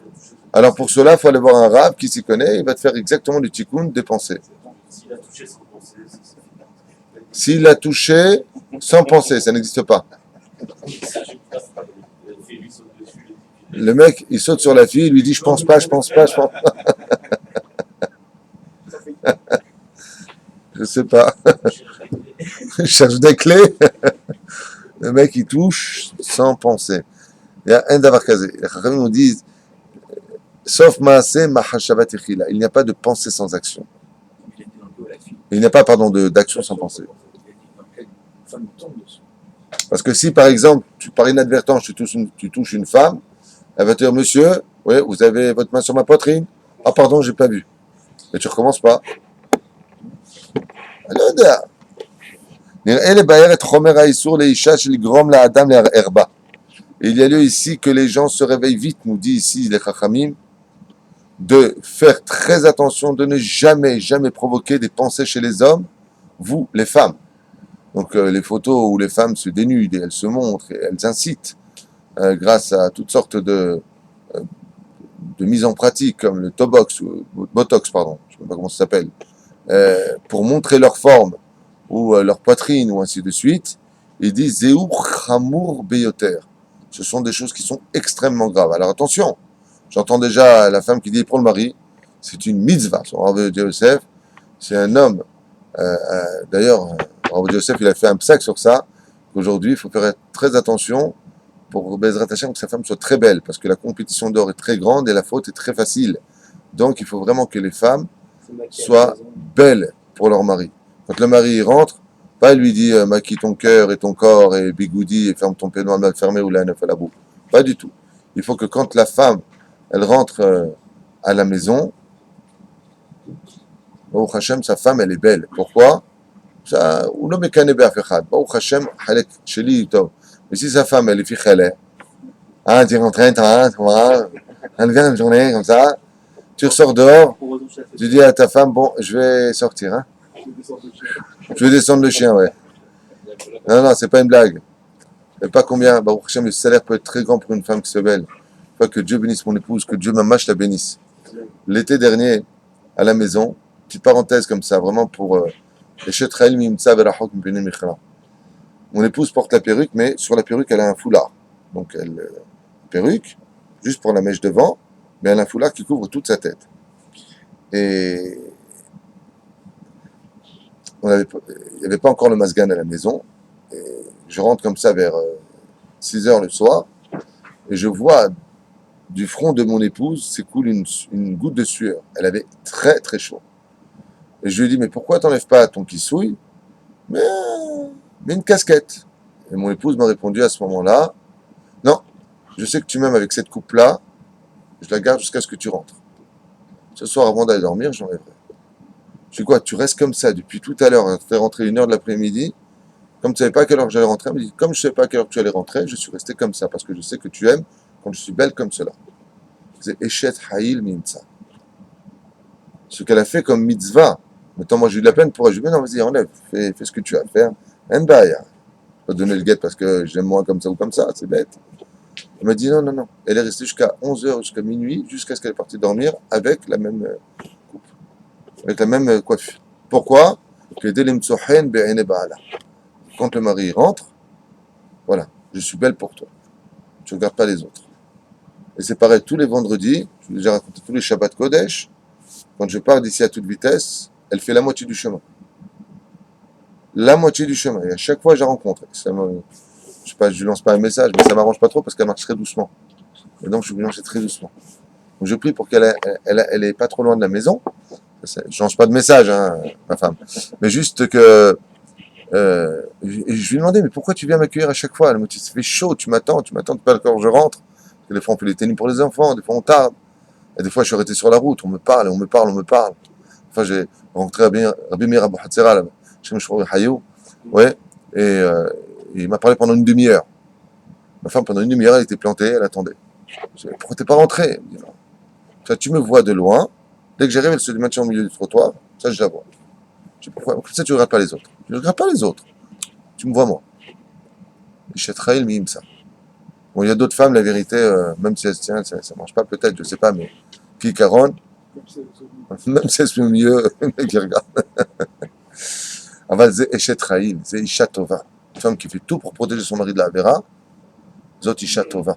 Alors pour cela, il faut aller voir un rab qui s'y connaît, il va te faire exactement du tikkun des pensées. S'il a touché sans penser, c'est S'il a touché sans penser, ça n'existe pas. Le mec, il saute sur la fille, il lui dit je pense pas. Je sais pas. Je cherche des clés. Le mec, il touche sans penser. Il y a un davarkazé. Les Chachamim nous disent sauf maaseh mahashavat echila. Il n'y a pas de pensée sans action. Il n'y a pas, d'action sans pensée. Parce que si, par exemple, par inadvertance, tu touches une femme, elle va te dire, monsieur, oui, vous avez votre main sur ma poitrine. Ah, pardon, j'ai pas vu. Et tu recommences pas. Il y a lieu ici que les gens se réveillent vite, nous dit ici les Chachamim, de faire très attention, de ne jamais provoquer des pensées chez les hommes, vous, les femmes. Donc les photos où les femmes se dénudent et elles se montrent et elles incitent grâce à toutes sortes de mise en pratique comme le Botox, pardon, je ne sais pas comment ça s'appelle, pour montrer leur forme ou leur poitrine ou ainsi de suite, il dit Zéou Chamour Beyoter. Ce sont des choses qui sont extrêmement graves. Alors attention, j'entends déjà la femme qui dit pour le mari, c'est une mitzvah. Son Rav Yosef, c'est un homme. D'ailleurs, Rav Yosef, il a fait un psaque sur ça. Qu'aujourd'hui, il faut faire très attention pour Bezrat Hashem que sa femme soit très belle, parce que la compétition d'or est très grande et la faute est très facile. Donc, il faut vraiment que les femmes soient belles pour leur mari. Quand le mari rentre, pas il lui dit maquille ton cœur et ton corps et bigoudi et ferme ton peignoir mal fermé ou la neuf à la boue. Pas du tout. Il faut que quand la femme elle rentre à la maison, Baruch Hashem, sa femme elle est belle. Pourquoi? Ou le mécané be'afechad. Baruch Hashem, halek sheli tov. Mais si sa femme elle est fichele, tu es rentré, elle vient une journée comme ça, tu ressors dehors, tu dis à ta femme, bon, je vais sortir, hein. Je vais descendre le chien, ouais. Non, c'est pas une blague. Je sais pas combien, Baruch Hashem, le salaire peut être très grand pour une femme qui se belle. Pas que Dieu bénisse mon épouse, que Dieu mamache la bénisse. L'été dernier, à la maison, petite parenthèse comme ça, vraiment pour mon épouse porte la perruque, mais sur la perruque, elle a un foulard. Donc, elle perruque, juste pour la mèche devant, mais elle a un foulard qui couvre toute sa tête. Et il n'y avait pas encore le masgan à la maison. Et je rentre comme ça vers 6 heures le soir, et je vois du front de mon épouse s'écoule une goutte de sueur. Elle avait très très chaud. Et je lui dis, mais pourquoi t'enlèves pas ton kissouille, mais une casquette. Et mon épouse m'a répondu à ce moment-là, non, je sais que tu m'aimes avec cette coupe-là, je la garde jusqu'à ce que tu rentres. Ce soir, avant d'aller dormir, j'enlèverai. Je dis quoi, tu restes comme ça depuis tout à l'heure, tu es rentré 1 heure de l'après-midi, comme tu savais pas à quelle heure j'allais rentrer, elle me dit, comme je savais pas à quelle heure tu allais rentrer, je suis resté comme ça, parce que je sais que tu aimes quand je suis belle comme cela. C'est Eshet Haïl Mimtsa. Ce qu'elle a fait comme mitzvah. Maintenant, moi, j'ai eu de la peine pour elle. Je lui ai dit, non, vas-y, enlève, fais ce que tu as à faire. N'baya. Pas donner le guet parce que j'aime moins comme ça ou comme ça, c'est bête. Elle m'a dit, non, non, non. Elle est restée jusqu'à 11h, jusqu'à minuit, jusqu'à ce qu'elle est partie dormir avec la même coupe, avec la même coiffure. Pourquoi? Quand le mari rentre, voilà, je suis belle pour toi. Tu ne regardes pas les autres. Et c'est pareil, tous les vendredis, je vous ai déjà raconté tous les Shabbat Kodesh, quand je pars d'ici à toute vitesse, elle fait la moitié du chemin. La moitié du chemin. Et à chaque fois, je la rencontre. Je sais pas, je lui lance pas un message, mais ça m'arrange pas trop parce qu'elle marche très doucement. Et donc, je lui lance très doucement. Donc, je prie pour qu'elle est pas trop loin de la maison. Je lance pas de message, hein, ma femme. Mais juste que, et je lui ai demandé, mais pourquoi tu viens m'accueillir à chaque fois? Elle me dit, ça fait chaud, tu m'attends pas quand je rentre. Parce que des fois, on fait les tennis pour les enfants, des fois, on tarde. Et des fois, je suis arrêté sur la route, on me parle. Enfin, j'ai rencontré Rabbi Meir Abu Hatzera, là, chez Meshrouri Hayou, ouais, et il m'a parlé pendant une demi-heure. Ma femme, pendant une demi-heure, elle était plantée, elle attendait. Je dis, pourquoi t'es pas rentré? Elle me dit, non. Tu me vois de loin, dès que j'arrive, elle se maintient au milieu du trottoir, ça, je la vois. Je dis, pourquoi? Comme ça, tu ne regardes pas les autres. Je ne regarde pas les autres. Tu me vois, moi. Ishatraïl Mimsa. Bon, il y a d'autres femmes, la vérité, même si elles se tiennent, ça ne marche pas, peut-être, je ne sais pas, mais qui Caron, même si elles sont mieux, le mec qui regarde. Aval c'est Eshet Haïl, c'est Isha Tova. Une femme qui fait tout pour protéger son mari de la Avera, Zot Isha Tova.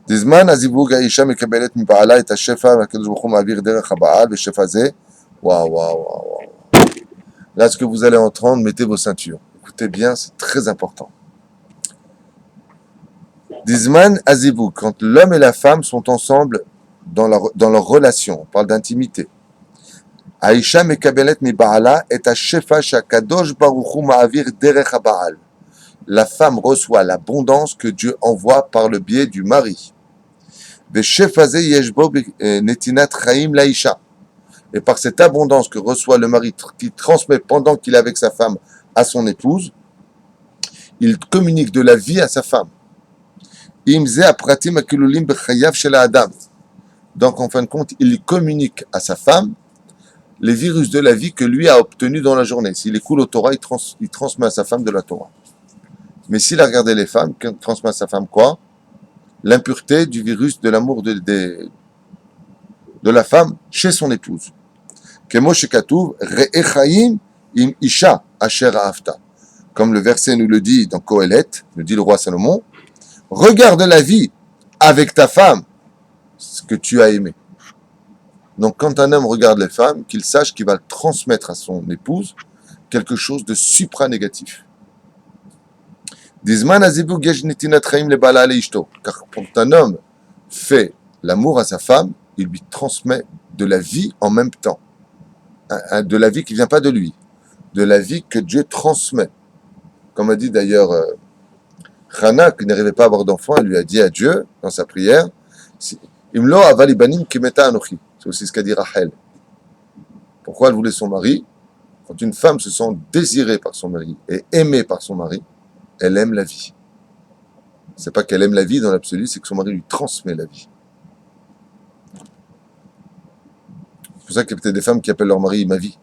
Dizman הזיווג האישה מקבלת מבעלה את השפע והקדוש ברוך הוא מעביר דרך הבעל ושפע זה, waouh, waouh, waouh. Là, ce que vous allez entendre, mettez vos ceintures. Écoutez bien, c'est très important. Dizman azibou, quand l'homme et la femme sont ensemble dans leur relation, on parle d'intimité. Aïcha mekabelet mi ba'ala et shefa shakadosh baruchu ma'avir derech ha'ba'al. La femme reçoit l'abondance que Dieu envoie par le biais du mari. Veshefa ze yeshbo netinat chaim laïcha. Et par cette abondance que reçoit le mari, qui transmet pendant qu'il est avec sa femme à son épouse, il communique de la vie à sa femme. Imze apratim akilulim bechayav shel adam. Donc en fin de compte, il communique à sa femme les virus de la vie que lui a obtenus dans la journée. S'il est cool au Torah, il transmet à sa femme de la Torah. Mais s'il a regardé les femmes, il transmet à sa femme quoi? L'impureté du virus de l'amour de la femme chez son épouse. Kemo shekatuv re'echaim im isha asher ha'afta. Comme le verset nous le dit dans Kohelet, nous dit le roi Salomon, regarde la vie avec ta femme, ce que tu as aimé. Donc quand un homme regarde les femmes, qu'il sache qu'il va transmettre à son épouse quelque chose de supra-négatif. Car quand un homme fait l'amour à sa femme, il lui transmet de la vie en même temps. De la vie qui ne vient pas de lui. De la vie que Dieu transmet. Comme a dit d'ailleurs Hana, qui n'arrivait pas à avoir d'enfant, elle lui a dit à Dieu, dans sa prière, Imlo avalibanim kimeta anochi. C'est aussi ce qu'a dit Rachel. Pourquoi elle voulait son mari? Quand une femme se sent désirée par son mari et aimée par son mari, elle aime la vie. C'est pas qu'elle aime la vie dans l'absolu, c'est que son mari lui transmet la vie. C'est pour ça qu'il y a peut-être des femmes qui appellent leur mari ma vie.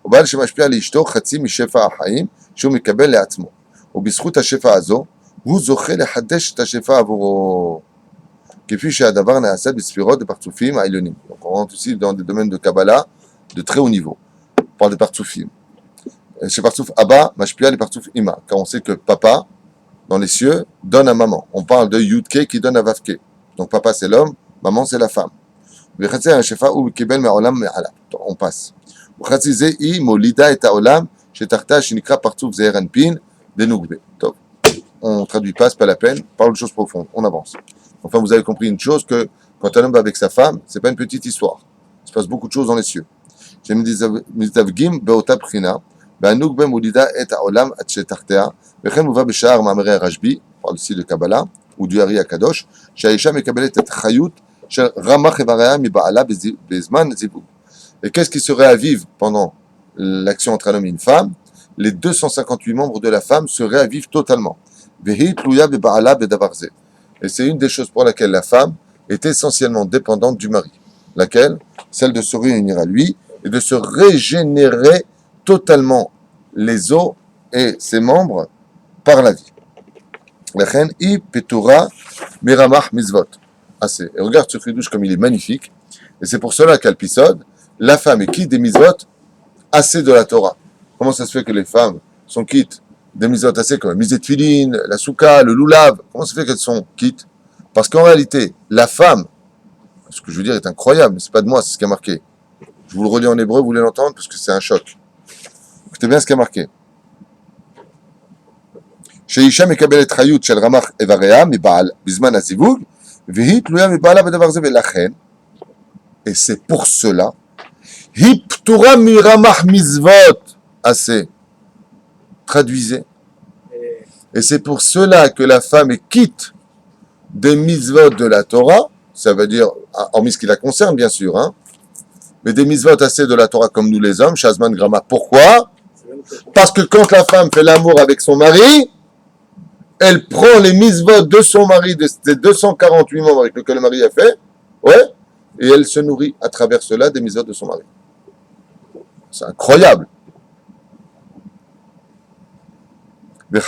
ובעל שמשפיע על אשתו חצי משפע החיים שהוא מקבל לעצמו. ובזכות השפע הזו, הוא זוכה לחדש את השפע עבורו. כפי שהדבר נעשה בספירות דפרצופים העליונים. Donc on rentre aussi dans des domaines de Kabbalah de très haut niveau. On parle de partsufim. chez Partsouf Abba, Mashpia, les Partsouf Ima. Car on sait que papa, dans les cieux, donne à maman. On parle de Yudke qui donne à Vavke. Donc papa c'est l'homme, maman c'est la femme. On passe. On traduit pas, c'est pas la peine, parle de choses profondes, on avance. Enfin, vous avez compris une chose, que quand un homme va avec sa femme, c'est pas une petite histoire. Il se passe beaucoup de choses dans les cieux. Parle ici de Kabbalah, ou du Hari Akadosh, et qu'est-ce qui serait à vivre pendant l'action entre un homme et une femme? Les 258 membres de la femme seraient à vivre totalement. Et c'est une des choses pour laquelle la femme est essentiellement dépendante du mari. Laquelle? Celle de se réunir à lui et de se régénérer totalement les os et ses membres par la vie. Assez. Et regarde ce chidouche comme il est magnifique. Et c'est pour cela qu'à l'Pisode, la femme est quitte des mitzvot assez de la Torah. Comment ça se fait que les femmes sont quittes des mitzvot assez comme la mitzvot tefilin, la souka, le loulav? Comment ça se fait qu'elles sont quittes? Parce qu'en réalité, la femme, ce que je veux dire est incroyable, mais c'est pas de moi, c'est ce qui a marqué. Je vous le relis en hébreu, vous voulez l'entendre parce que c'est un choc. Écoutez bien ce qui a marqué. שאישה מקבלת חיות של רמ"ח איבריה מבעל בזמן הזיווג, והיא תלויה מבעלה בדבר זה, ולכן, et c'est pour cela, היא פטורה מרמ"ח מצוות, assez, traduisez, et c'est pour cela que la femme est quitte des mitzvot de la Torah, ça veut dire, hormis ce qui la concerne bien sûr, hein, mais des mitzvot assez de la Torah comme nous les hommes, Shazman Grama. Pourquoi? Parce que quand la femme fait l'amour avec son mari, elle prend les mitzvot de son mari, des 248 membres avec lesquels le mari a fait, ouais, et elle se nourrit à travers cela des mitzvot de son mari. C'est incroyable. Et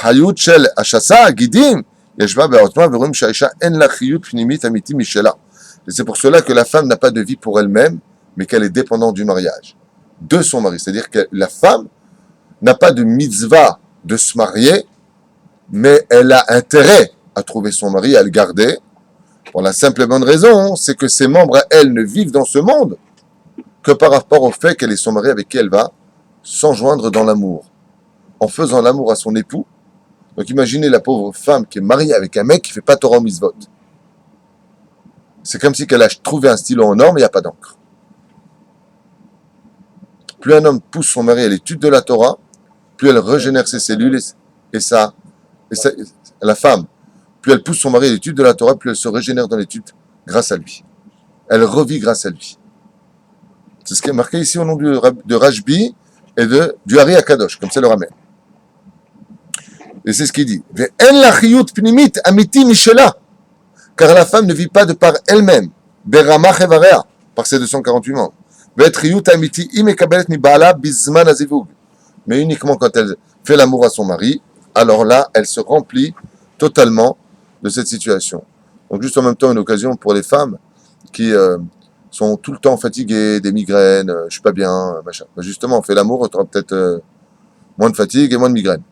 c'est pour cela que la femme n'a pas de vie pour elle-même, mais qu'elle est dépendante du mariage, de son mari. C'est-à-dire que la femme n'a pas de mitzvah de se marier, mais elle a intérêt à trouver son mari, à le garder, pour la simple et bonne raison, c'est que ses membres à elle ne vivent dans ce monde que par rapport au fait qu'elle est son mari avec qui elle va s'enjoindre dans l'amour, en faisant l'amour à son époux. Donc imaginez la pauvre femme qui est mariée avec un mec qui ne fait pas Torah ou mitzvot. C'est comme si elle a trouvé un stylo en or, mais il n'y a pas d'encre. Plus un homme pousse son mari à l'étude de la Torah, plus elle régénère ses cellules et la femme, plus elle pousse son mari à l'étude de la Torah, plus elle se régénère dans l'étude grâce à lui. Elle revit grâce à lui. C'est ce qui est marqué ici au nom de Rashbi et du Hari Akadosh, comme ça le ramène. Et c'est ce qu'il dit. Car la femme ne vit pas de par elle-même, par ses 248 membres. Mais uniquement quand elle fait l'amour à son mari, alors là, elle se remplit totalement de cette situation. Donc juste en même temps, une occasion pour les femmes qui sont tout le temps fatiguées, des migraines, je suis pas bien, machin. Ben justement, on fait l'amour, tu auras peut-être moins de fatigue et moins de migraines.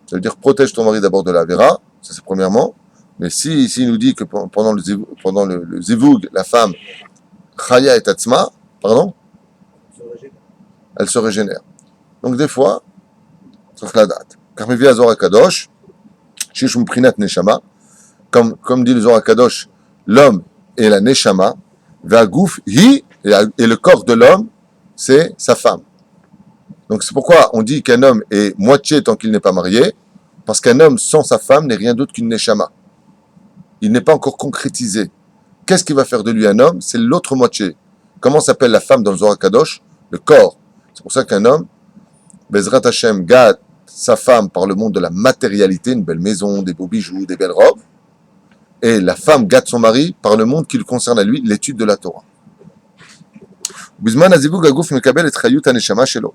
Ça veut dire protège ton mari d'abord de la vera, ça c'est premièrement. Mais si il nous dit que pendant le zivoug, la femme chaya et tatzma, pardon, elle se régénère. Donc des fois, c'est la date. Car me via Zohar Kadosh, shish muprinat neshama, comme dit le Zohar Kadosh, l'homme est la neshama, vagouf hi, et le corps de l'homme, c'est sa femme. Donc c'est pourquoi on dit qu'un homme est moitié tant qu'il n'est pas marié, parce qu'un homme sans sa femme n'est rien d'autre qu'une neshama. Il n'est pas encore concrétisé. Qu'est-ce qui va faire de lui un homme? C'est l'autre moitié. Comment s'appelle la femme dans le Zohar Kadosh? Le corps. C'est pour ça qu'un homme, Bezrat Hashem, gâte sa femme par le monde de la matérialité, une belle maison, des beaux bijoux, des belles robes, et la femme gâte son mari par le monde qui le concerne à lui, l'étude de la Torah. בזמן הזיווג הגוף מקבל את חיות הנשמה שלו.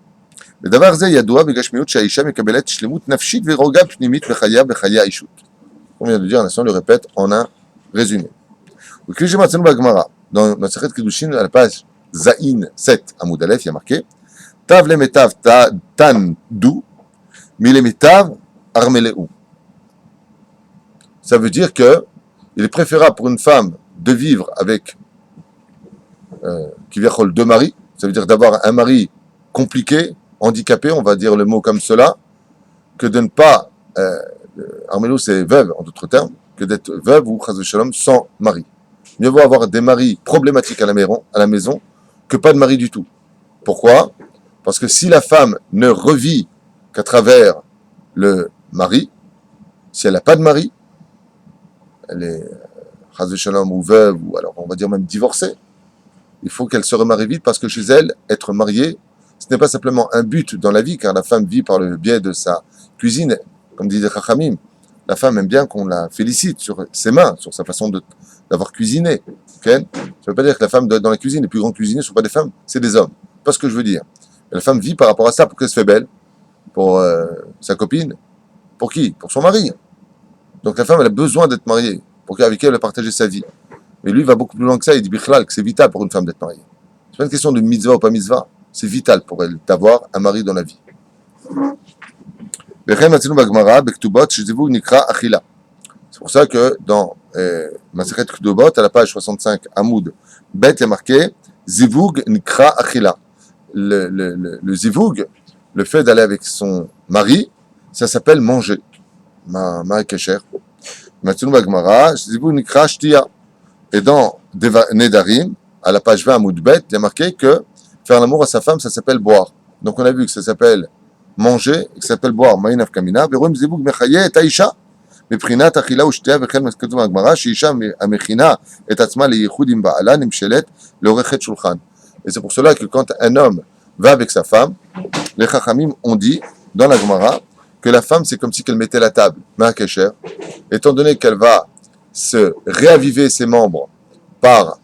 בדבר זה ידוע בגשמיות שהאישה מקבלת שלמות נפשית ורוגע פנימית בחיה בחיי האישות. On vient de dire, on le répète en un résumé. וכפי שמצאנו בגמרא, dans Masechet Kiddushin, à la page Zaïn 7, Amoud Aleph, il y a marqué Tav le metav tan dou, mi le metav armeleu. Ça veut dire que il est préférable pour une femme de vivre avec qui vient deux maris, ça veut dire d'avoir un mari compliqué, handicapé, on va dire le mot comme cela, que de ne pas, armelou c'est veuve en d'autres termes, que d'être veuve ou chas shalom sans mari. Mieux vaut avoir des maris problématiques à la maison que pas de mari du tout. Pourquoi ? Parce que si la femme ne revit qu'à travers le mari, si elle n'a pas de mari, elle est chas shalom ou veuve, ou alors on va dire même divorcée, il faut qu'elle se remarie vite parce que chez elle, être mariée, ce n'est pas simplement un but dans la vie, car la femme vit par le biais de sa cuisine, comme disait Chachamim. La femme aime bien qu'on la félicite sur ses mains, sur sa façon d'avoir cuisiné. Okay? Ça ne veut pas dire que la femme doit être dans la cuisine. Les plus grands cuisiniers ne sont pas des femmes, c'est des hommes. C'est pas ce que je veux dire. Et la femme vit par rapport à ça. Pourquoi elle se fait belle ? Pour sa copine ? Pour qui ? Pour son mari. Donc la femme, elle a besoin d'être mariée, pour qu'avec elle, elle partage sa vie. Mais lui, il va beaucoup plus loin que ça. Il dit Bichlal, que c'est vital pour une femme d'être mariée. C'est pas une question de mitzvah ou pas mitzvah. C'est vital pour elle d'avoir un mari dans la vie. C'est pour ça que dans Masechet Ktubot, à la page 65, Amoud Bet, il y a marqué Zivug Nikra Achila. Le zivug, le fait d'aller avec son mari, ça s'appelle manger. Ma Kesher. Masechet Bagmara, Zivug Nikra Shtia. Et dans Nedarim, à la page 20, Amoud Bet, il y a marqué que faire l'amour à sa femme, ça s'appelle boire. Donc on a vu que ça s'appelle manger et que ça s'appelle boire. Ma'inaf kamina. Verum zibug mechaye et aisha. מבחינת אכילה ושתייה וכן מה שכתוב בגמרא, שאישה המכינה את עצמה לייחוד עם בעלה נמשלת לעורכת שולחן. Et c'est pour cela que quand un homme va avec sa femme, les Chachamim ont dit dans la Gemara que la femme c'est comme si qu'elle mettait la table, ma kesher, étant donné qu'elle va se réaviver ses membres par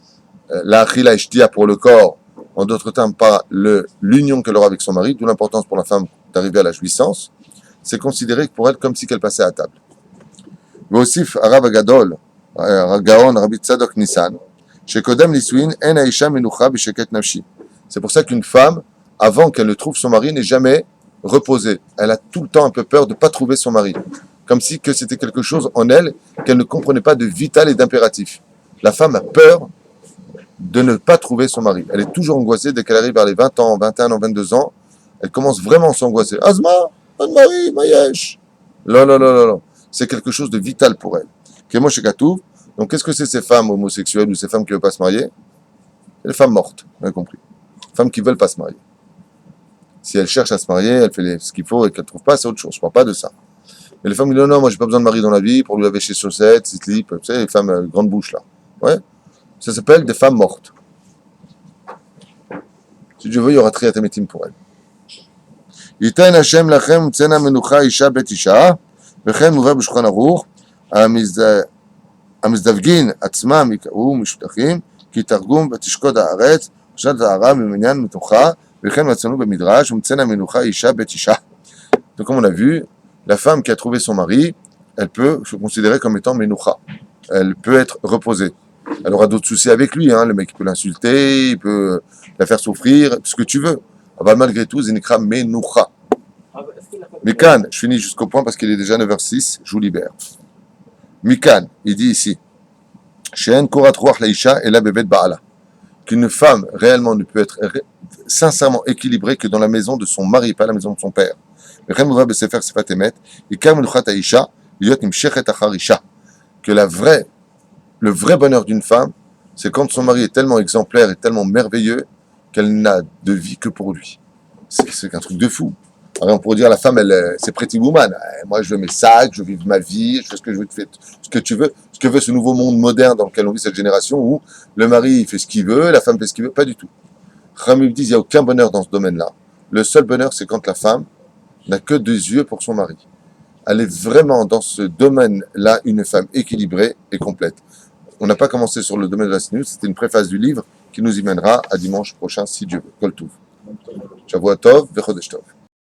la achila et shtia pour le corps, en d'autres termes par l'union qu'elle aura avec son mari, d'où l'importance pour la femme d'arriver à la jouissance, c'est considéré pour elle comme si qu'elle passait à table. והוסיף הרב הגדול, הגאון רבי צדוק ניסן, שקודם נישואין אין האישה מנוחה בשקט נפשי. C'est pour ça qu'une femme, avant qu'elle ne trouve son mari, n'est jamais reposée. Elle a tout le temps un peu peur de ne pas trouver son mari. Comme si que c'était quelque chose en elle qu'elle ne comprenait pas de vital et d'impératif. La femme a peur de ne pas trouver son mari. Elle est toujours angoissée dès qu'elle arrive vers les 20 ans, 21 ans, 22 ans. Elle commence vraiment à s'angoisser. Azma, pas de mari, mayesh. Non. C'est quelque chose de vital pour elle. Kemosh Katouf. Donc, qu'est-ce que c'est ces femmes homosexuelles ou ces femmes qui ne veulent pas se marier ? C'est les femmes mortes, vous avez compris. Femmes qui ne veulent pas se marier. Si elles cherchent à se marier, elles font ce qu'il faut et qu'elles ne trouvent pas, c'est autre chose. Je ne parle pas de ça. Et les femmes disent non, moi, j'ai pas besoin de mari dans la vie pour lui laver ses chaussettes, ses slips, tu sais, les femmes grande bouche là. Ouais. Ça s'appelle des femmes mortes. Si Dieu veut, il y aura triatamétim pour elles. Yitain Hashem lachem tsena menucha isha bet isha. וכן מובא בשולחן ערוך, המזדווגין עצמם יקראו משותחים, כי תרגום ותשקוד הארץ, ושנת הערה במניין מתוחה, וכן מצאנו במדרש, ומצאנה מנוחה אישה בית אישה. Donc comme on a vu, la femme qui a trouvé son mari, elle peut se considérer comme étant menoucha. Elle peut être reposée. Elle aura d'autres soucis avec lui, hein. Le mec peut l'insulter, il peut la faire souffrir, ce que tu veux. Mais malgré tout, zinikra menoucha. Mikan, je finis jusqu'au point parce qu'il est déjà 9h06, je vous libère. Mikan, il dit ici, She'en korat ruach laisha ela bevet ba'ala, qu'une femme réellement ne peut être sincèrement équilibrée que dans la maison de son mari, pas la maison de son père. Que le vrai bonheur d'une femme, c'est quand son mari est tellement exemplaire et tellement merveilleux qu'elle n'a de vie que pour lui. C'est un truc de fou. Alors on pourrait dire la femme, c'est pretty woman. Moi, je veux mes sacs, je veux vivre ma vie, je fais ce que je veux, tu fais ce que tu veux. Ce que veut ce nouveau monde moderne dans lequel on vit cette génération où le mari il fait ce qu'il veut, la femme fait ce qu'il veut. Pas du tout. Ramil dit il n'y a aucun bonheur dans ce domaine-là. Le seul bonheur, c'est quand la femme n'a que deux yeux pour son mari. Elle est vraiment dans ce domaine-là une femme équilibrée et complète. On n'a pas commencé sur le domaine de la sinus, c'était une préface du livre qui nous y mènera à dimanche prochain si Dieu veut. Kol Tov. Shavua Tov, Vechodesh Tov.